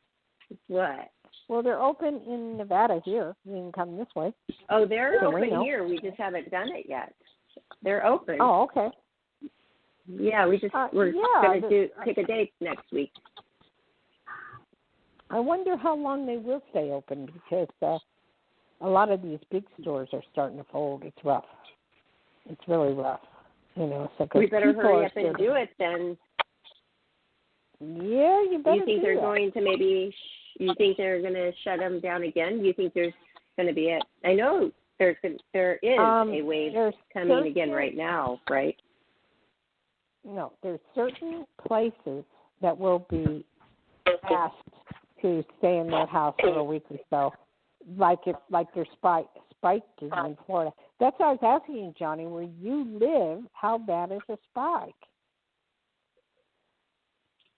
C: What?
D: Well, they're open in Nevada here. You can come this way.
C: Oh, they're open here. We just haven't done it yet. They're open.
D: Oh, okay.
C: Yeah, we're going to pick a date next week.
D: I wonder how long they will stay open because a lot of these big stores are starting to fold. It's rough. It's really rough. You know, so
C: we better hurry up and do it then.
D: Yeah, you better.
C: You think they're going to maybe? You think they're going to shut them down again? You think there's going to be a? I know there is a wave coming again right now, right?
D: No, there's certain places that will be asked to stay in their house for a week or so, like their spike is in Florida. That's why I was asking you, Johnny, where you live, how bad is a spike?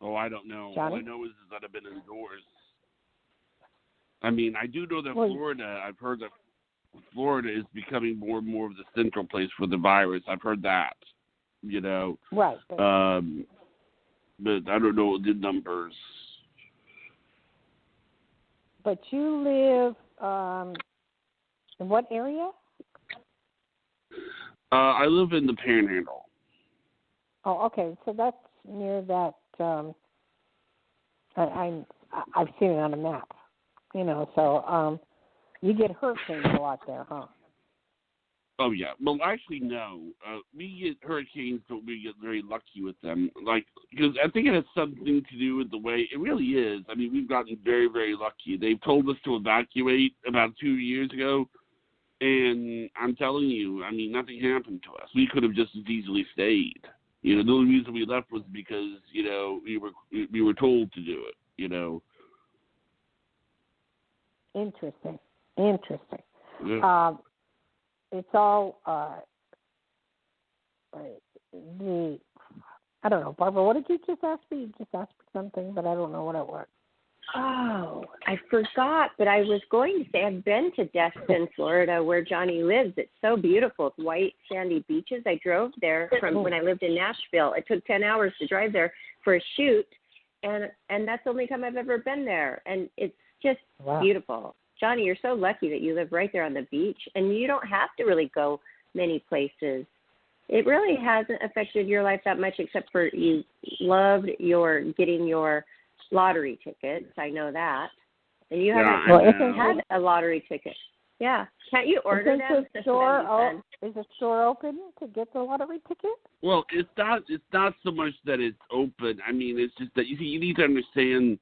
B: Oh, I don't know.
D: Johnny?
B: All I know is that I've been indoors. I mean, I do know that Florida, I've heard that Florida is becoming more and more of the central place for the virus. I've heard that, you know.
D: Right.
B: But I don't know the numbers.
D: But you live in what area?
B: I live in the Panhandle.
D: Oh, okay. So that's near that. I've seen it on a map. You know, so you get hurricanes a lot there, huh?
B: Oh yeah. Well, actually, no. We get hurricanes, but we get very lucky with them. Like, because I think it has something to do with the way it really is. I mean, we've gotten very, very lucky. They've told us to evacuate about 2 years ago, and I'm telling you, I mean, nothing happened to us. We could have just as easily stayed. You know, the only reason we left was because, you know, we were told to do it. You know.
D: Interesting.
B: Yeah.
D: It's all I don't know, Barbara. What did you just ask me? You just asked me something, but I don't know what it was.
C: Oh, I forgot, but I was going to say I've been to Destin, Florida, where Johnny lives. It's so beautiful. It's white, sandy beaches. I drove there from when I lived in Nashville. It took 10 hours to drive there for a shoot, and that's the only time I've ever been there. And it's just beautiful. Johnny, you're so lucky that you live right there on the beach, and you don't have to really go many places. it really hasn't affected your life that much, except for you loved getting your lottery tickets. I know that. And you haven't had a lottery ticket. Yeah. Can't you order them?
D: Is the store open to get the lottery ticket?
B: Well, it's not so much that it's open. I mean, it's just that you need to understand.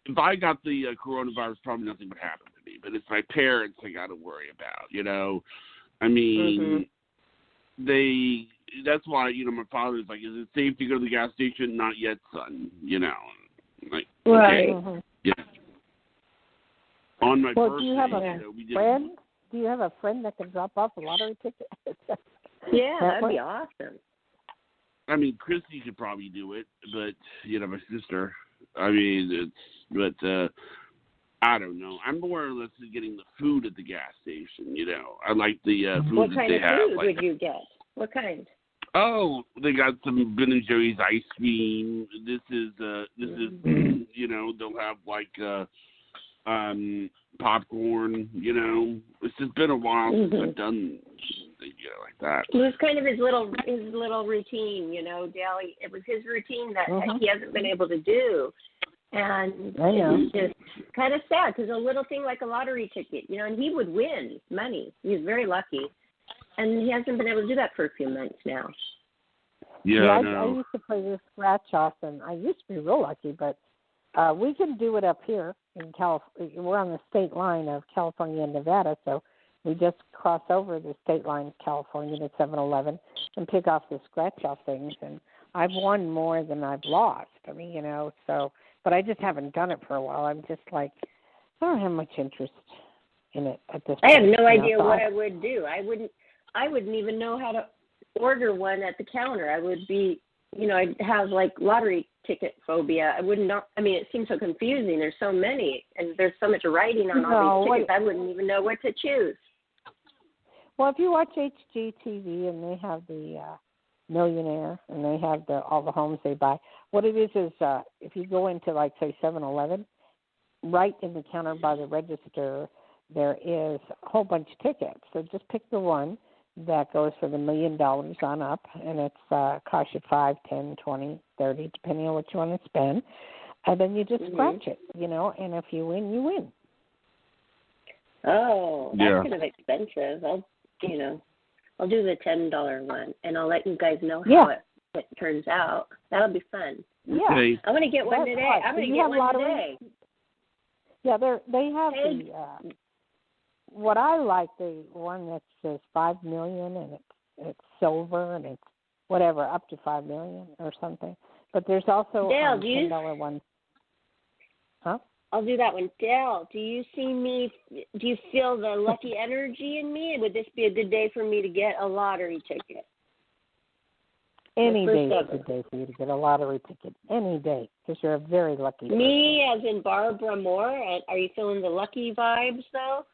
B: If I got the coronavirus, probably nothing would happen to me. But it's my parents I got to worry about. You know, I mean, That's why my father's like, "Is it safe to go to the gas station?" "Not yet, son." You know, like
C: right.
B: Okay. Yeah. On my birthday,
D: do you have a friend? Do you have a friend that can drop off a lottery ticket?
C: Yeah, that'd be awesome.
B: I mean, Christy could probably do it, but my sister. I mean, I don't know. I'm more or less getting the food at the gas station. I like the food that they have.
C: What kind of food would you get? What kind?
B: Oh, they got some Ben & Jerry's ice cream. This is they'll have like popcorn. It's just been a while since I've done like that.
C: It was kind of his little routine, Dayle. It was his routine that he hasn't been able to do, and it's just kind of sad because a little thing like a lottery ticket, and he would win money. He was very lucky, and he hasn't been able to do that for a few months now.
B: Yeah,
D: I used to play this scratch off, and I used to be real lucky, but we can do it up here in California. We're on the state line of California and Nevada, so we just cross over the state line of California to 7-Eleven and pick off the scratch-off things, and I've won more than I've lost. I mean, but I just haven't done it for a while. I'm just like, I don't have much interest in it at this point.
C: I have no idea what I would do. I wouldn't even know how to order one at the counter. I would be, I'd have like lottery ticket phobia. I wouldn't know. I mean, it seems so confusing. There's so many, and there's so much writing on all these tickets. I wouldn't even know what to choose.
D: Well, if you watch HGTV and they have the Millionaire and they have all the homes they buy, what it is if you go into like say 7-Eleven, right in the counter by the register, there is a whole bunch of tickets. So just pick the one that goes for the $1 million on up, and it's costs you $5, $10, $20, $30, depending on what you want to spend. And then you just scratch it, and if you win, you win.
C: Oh, that's kind of expensive. I'll do the $10 one, and I'll let you guys know how it turns out. That'll be fun.
D: Yeah,
B: okay.
C: I'm gonna get one today.
D: Right.
C: I'm gonna get one today.
D: Yeah, they have the. What I like, the one that says $5 million, and it's silver, and it's whatever up to $5 million or something. But there's also $10 one. Huh?
C: I'll do that one. Dayle, do you see me? Do you feel the lucky energy in me? Would this be a good day for me to get a lottery ticket?
D: Any day is a good day for you to get a lottery ticket. Any day, because you're a very lucky person.
C: Me, as in Barbara Moore. Are you feeling the lucky vibes, though?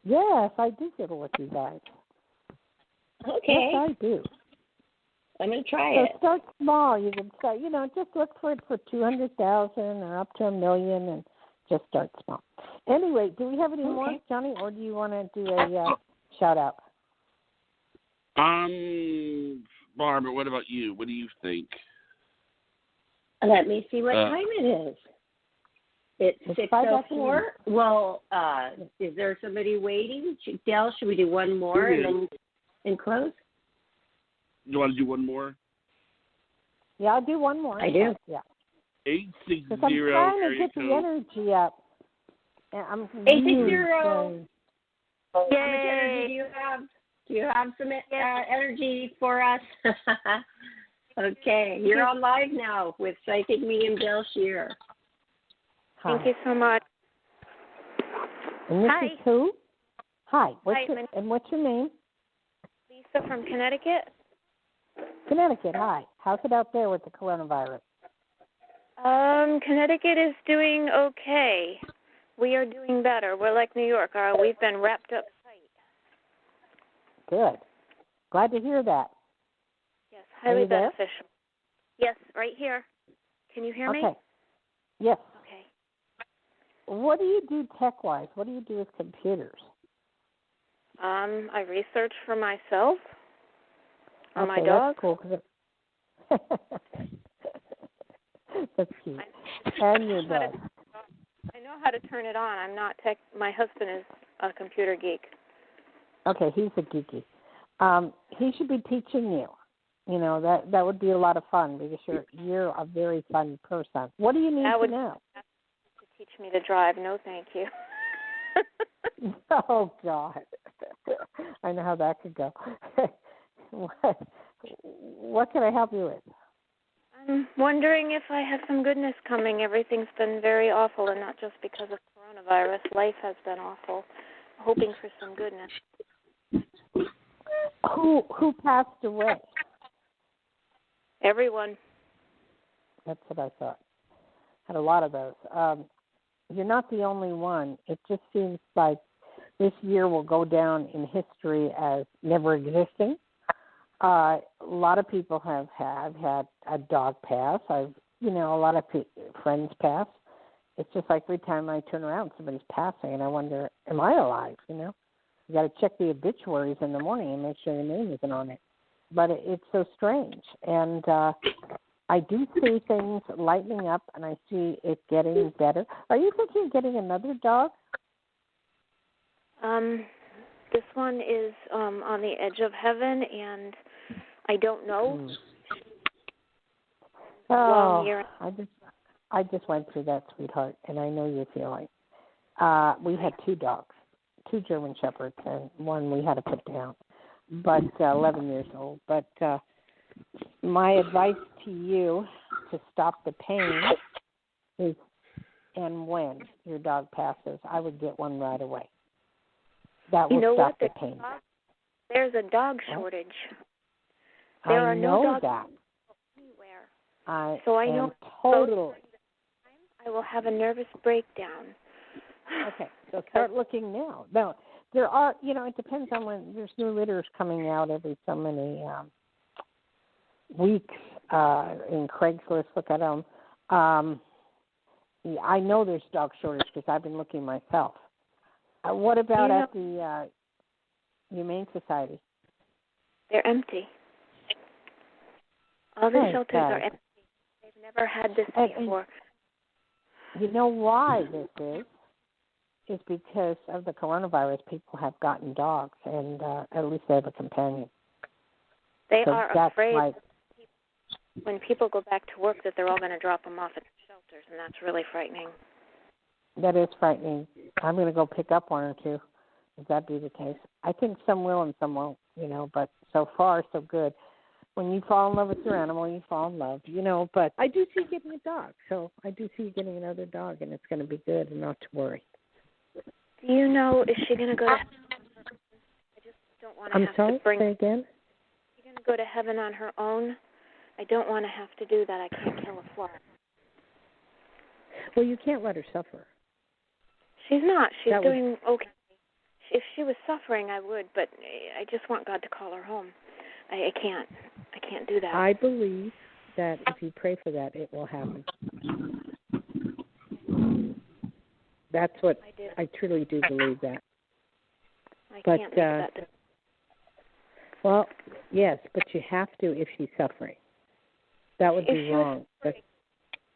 D: Yes, I do get a lucky vibe.
C: Okay.
D: Yes, I do.
C: I'm going to try it.
D: So start small. You can start, just look for it for $200,000 or up to $1 million, and just start small. Anyway, do we have any more, Johnny, or do you want to do a shout out?
B: Barbara, what about you? What do you think?
C: Let me see what time it is. It's 6:04. Well, is there somebody waiting? Dayle, should we do one more and close?
B: You want to do one more?
D: Yeah, I'll do one more.
C: I do.
D: Yeah.
B: 860.
D: I'm trying to get the energy up.
C: 860. How much energy do you have? Do you have some energy for us? Okay, you're on live now with Psychic Medium Dayle Schear.
J: Thank you so much.
D: And this is who? Hi. What's your name?
J: Lisa from Connecticut.
D: Connecticut, hi. How's it out there with the coronavirus?
J: Connecticut is doing okay. We are doing better. We're like New York. We've been wrapped up tight.
D: Good. Glad to hear that.
J: Yes, highly beneficial. Yes, right here. Can you hear me?
D: Okay. Yes.
J: Okay.
D: What do you do tech-wise? What do you do with computers?
J: I research for myself. for my dog.
D: That's cool. That's cute. And your dog.
J: I know how to turn it on. I'm not tech. My husband is a computer geek.
D: Okay, he's a geeky. He should be teaching you. You know, that would be a lot of fun because you're a very fun person. What do you need to know?
J: To teach me to drive. No, thank you.
D: Oh, God. I know how that could go. What can I help you with?
J: I'm wondering if I have some goodness coming. Everything's been very awful, and not just because of coronavirus. Life has been awful. Hoping for some goodness.
D: Who passed away?
J: Everyone.
D: That's what I thought. Had a lot of those. You're not the only one. It just seems like this year will go down in history as never existing. A lot of people have had a dog pass. A lot of friends pass. It's just like every time I turn around, somebody's passing, and I wonder, am I alive? You got to check the obituaries in the morning and make sure your name isn't on it. But it's so strange, and I do see things lightening up, and I see it getting better. Are you thinking of getting another dog?
J: This one is on the edge of heaven, and I don't know.
D: Oh, I just went through that, sweetheart, and I know your feeling. We had 2 dogs, 2 German Shepherds, and one we had to put down, but 11 years old. But my advice to you to stop the pain is, and when your dog passes, I would get one right away. That will stop the pain.
J: There's a dog shortage.
D: There are no dogs
J: anywhere. So I know
D: totally.
J: I will have a nervous breakdown.
D: Okay, so start looking now. Now, there are, it depends on when there's new litters coming out every so many weeks in Craigslist. Look at them. I know there's dog shortage because I've been looking myself. What about at the Humane Society?
J: They're empty. All the shelters are empty. They've never had this before.
D: You know why this is because of the coronavirus. People have gotten dogs, and at least they have a companion.
J: They are afraid when people go back to work that they're all going to drop them off at the shelters, and that's really frightening.
D: That is frightening. I'm going to go pick up one or 2, if that be the case. I think some will and some won't, but so far, so good. When you fall in love with your animal, you fall in love, But I do see you getting a dog, so I do see you getting another dog, and it's going to be good and not to worry.
J: Do you know, is she going to go to heaven? I just don't want to
D: say again?
J: Is she going to go to heaven on her own? I don't want to have to do that. I can't kill a fly.
D: Well, you can't let her suffer.
J: She's not. She's doing okay. If she was suffering, I would, but I just want God to call her home. I can't. I can't do that.
D: I believe that if you pray for that, it will happen. That's what I truly do believe that.
J: I can't do that.
D: Well, yes, but you have to if she's suffering. That would be wrong.
J: If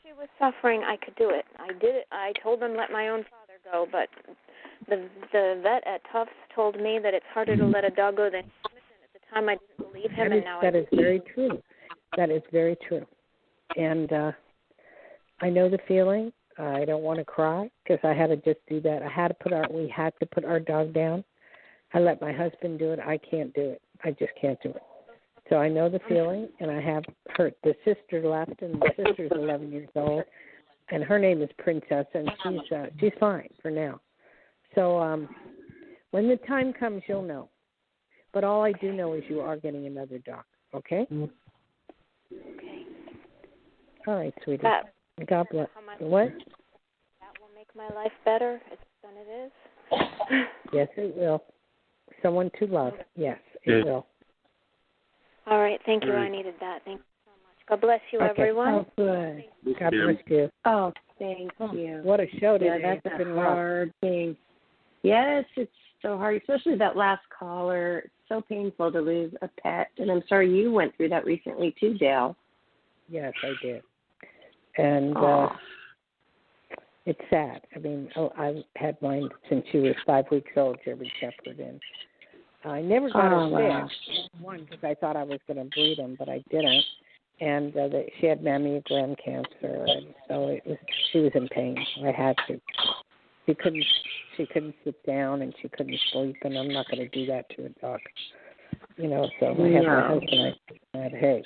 J: she was suffering, I could do it. I did it. I told them let my own father go, but the vet at Tufts told me that it's harder to let a dog go than human. At the time, I didn't believe him, and now
D: that is very true. That is very true. And I know the feeling. I don't want to cry because I had to just do that. We had to put our dog down. I let my husband do it. I can't do it. I just can't do it. So I know the feeling, and I have her. The sister left, and the sister's 11 years old, and her name is Princess, and she's fine for now. So when the time comes, you'll know. But all I do know is you are getting another dog. Okay.
J: Okay.
D: All right, sweetie. God bless. What?
J: That will make my life better than it is.
D: Yes, it will. Someone to love. Yes, it will.
J: All right. Thank you. I needed that. Thank you so much. God bless you, everyone.
D: Oh, good. God bless you.
G: Oh, thank you.
D: What a show today.
G: Yeah, that's a hard thing. Yes,
C: so hard, especially that last caller. It's so painful to lose a pet, and I'm sorry you went through that recently too, Dayle.
D: Yes, I did. And it's sad. I mean, I've had mine since she was 5 weeks old, German Shepherd, and I never got her sick. One, because I thought I was going to breed them, but I didn't. And she had mammograph cancer, and so she was in pain. I had to. She couldn't sit down, and she couldn't sleep, and I'm not going to do that to a dog. So I had my husband. I said, hey,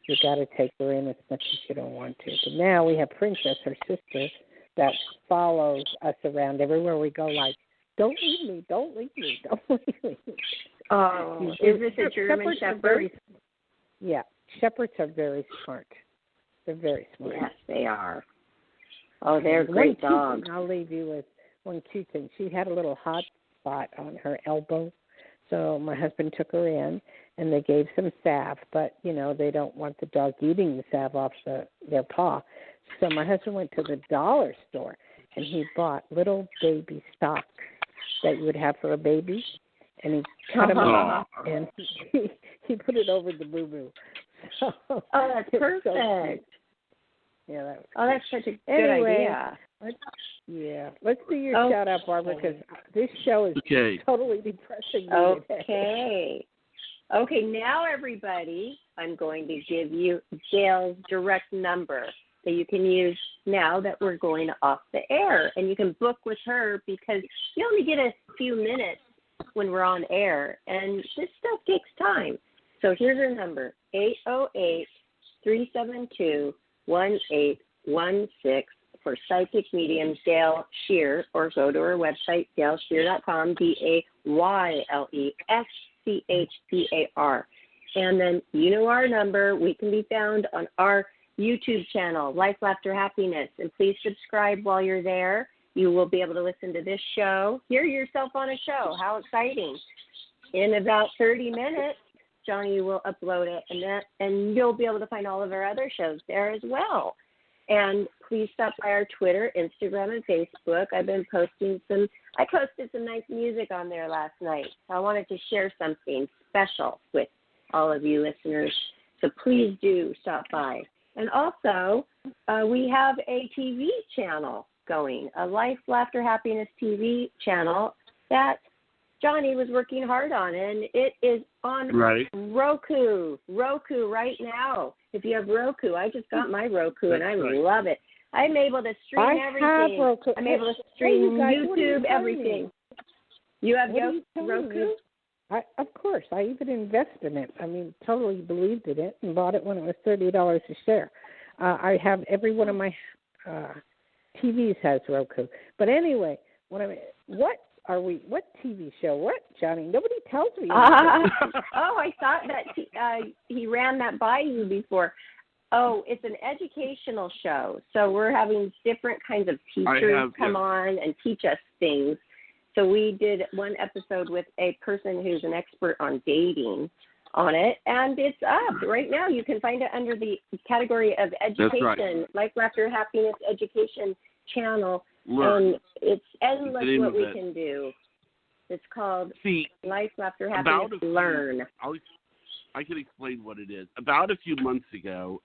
D: you got to take her in as much as you don't want to. But now we have Princess, her sister, that follows us around everywhere we go. Like, don't leave me, don't leave me, don't leave me.
C: Oh, is this a German Shepherd?
D: Yeah, Shepherds are very smart. They're very smart.
C: Yes, they are. Oh, they're great dogs.
D: I'll leave you with one cute thing. She had a little hot spot on her elbow, so my husband took her in, and they gave some salve, but, they don't want the dog eating the salve off their paw. So my husband went to the dollar store, and he bought little baby socks that you would have for a baby, and he cut them up, and he put it over the boo-boo. So,
C: that's perfect.
D: So yeah, that was
C: that's such a good idea.
D: Let's do your shout-out, Barbara, because this show is totally depressing me today. Okay, now, everybody, I'm going to give you Dayle's direct number that you can use now that we're going off the air. And you can book with her because you only get a few minutes when we're on air, and this stuff takes time. So here's her number, 808-372-1816 for psychic medium Dayle Schear, or go to her website, DayleSchear.com, DAYLESCHEAR. And then our number. We can be found on our YouTube channel, Life, Laughter, Happiness. And please subscribe while you're there. You will be able to listen to this show, hear yourself on a show. How exciting. In about 30 minutes, Johnny will upload it, and you'll be able to find all of our other shows there as well. And please stop by our Twitter, Instagram, and Facebook. I posted some nice music on there last night. I wanted to share something special with all of you listeners. So please do stop by. And also, we have a TV channel going, a Life, Laughter, Happiness TV channel that Johnny was working hard on, and it is on Roku right now. If you have Roku, I just got my Roku, and I love it. I'm able to stream everything. Roku.
C: I'm able to stream YouTube, everything. You have Roku?
D: Of course. I even invested in it. I mean, totally believed in it and bought it when it was $30 a share. I have every one of my TVs has Roku. But anyway, what TV show? What, Johnny? Nobody tells me.
C: I thought that he ran that by you before. Oh, it's an educational show. So we're having different kinds of teachers come on and teach us things. So we did one episode with a person who's an expert on dating on it, and it's up right now. You can find it under the category of education, Life, Laughter, Happiness Education channel. And it's endless what we can do. It's called Life, Laughter, Happiness, Learn.
B: I can explain what it is. About a few months ago,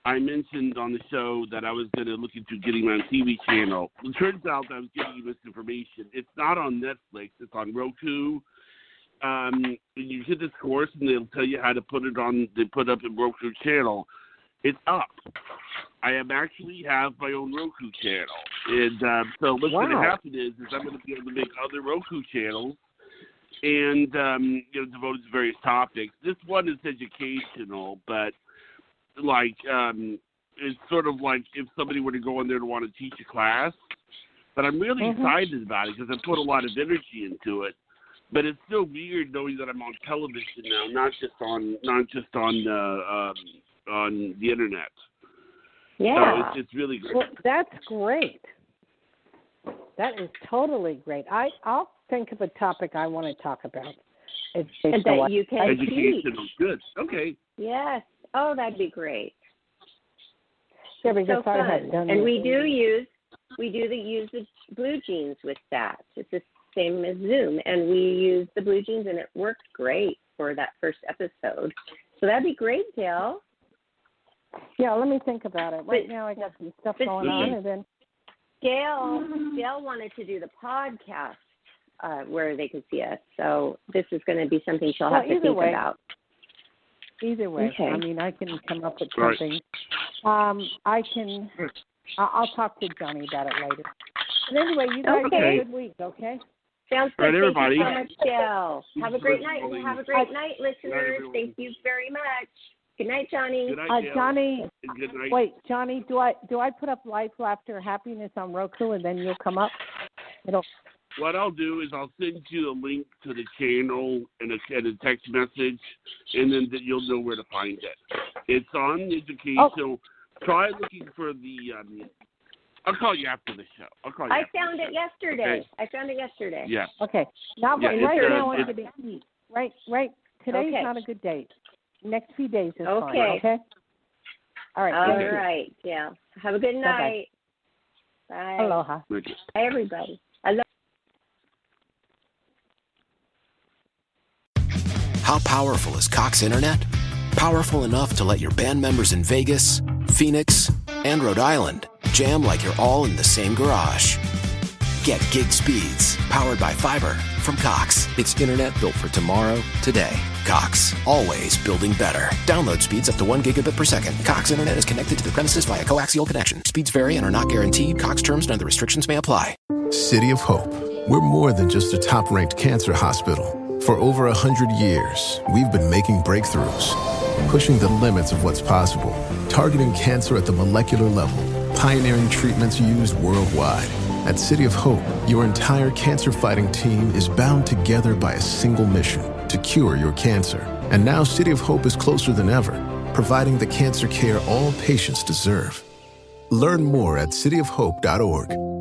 B: I mentioned on the show that I was going to look into getting my own TV channel. It turns out I was giving you misinformation. It's not on Netflix. It's on Roku. You get this course, and they'll tell you how to put it on. They put up a Roku channel. It's up. I actually have my own Roku channel. And so what's going to happen is I'm going to be able to make other Roku channels and devoted to various topics. This one is educational, but it's sort of like if somebody were to go in there to want to teach a class. But I'm really excited about it because I put a lot of energy into it. But it's still weird knowing that I'm on television now, not just on the internet.
C: Yeah,
B: so it's really great.
D: Well, that's great. That is totally great. I'll think of a topic I want to talk about.
C: And that you can
B: educational.
C: Teach.
B: Good. Okay.
C: Yes. Oh, that'd be great.
D: Yeah, because
C: and we do use the blue jeans with that. It's a same as Zoom, and we used the Blue Jeans, and it worked great for that first episode. So that'd be great, Dayle.
D: Yeah, let me think about it. Right now I got some stuff going on, and then
C: Dayle wanted to do the podcast where they could see us. So this is going to be something she'll have to think about.
D: Either way,
C: okay.
D: I mean, I can come up with something. I'll talk to Johnny about it later. But anyway, you guys have a good week, okay?
C: Sounds good.
B: All right, everybody.
C: Thank you so much, Dayle. Have a great night. Have a great night, listeners. Thank you very much. Good night, Johnny.
B: Good night,
D: Johnny.
B: Good night.
D: Wait, Johnny, do I put up Life, Laughter, Happiness on Roku, and then you'll come up?
B: What I'll do is I'll send you the link to the channel and a text message, and then you'll know where to find it. It's on educational. Try looking for the. I'll call you after the show.
C: I found it yesterday. Okay?
B: Yeah.
D: Okay. Now, right now I'm going to eat. Right. Today's not a good day. Next few days is fine. Okay. All right.
C: All right. Yeah. Have a good night. Bye.
D: Aloha.
C: Bye, everybody. Aloha.
K: How powerful is Cox Internet? Powerful enough to let your band members in Vegas, Phoenix, and Rhode Island jam like you're all in the same garage. Get gig speeds powered by fiber from Cox. It's internet built for tomorrow, today. Cox, always building better. Download speeds up to 1 gigabit per second. Cox Internet is connected to the premises via coaxial connection. Speeds vary and are not guaranteed. Cox terms and other restrictions may apply.
L: City of Hope. We're more than just a top-ranked cancer hospital. For over 100 years, we've been making breakthroughs, pushing the limits of what's possible, targeting cancer at the molecular level, pioneering treatments used worldwide. At City of Hope, your entire cancer-fighting team is bound together by a single mission: to cure your cancer. And now City of Hope is closer than ever, providing the cancer care all patients deserve. Learn more at cityofhope.org.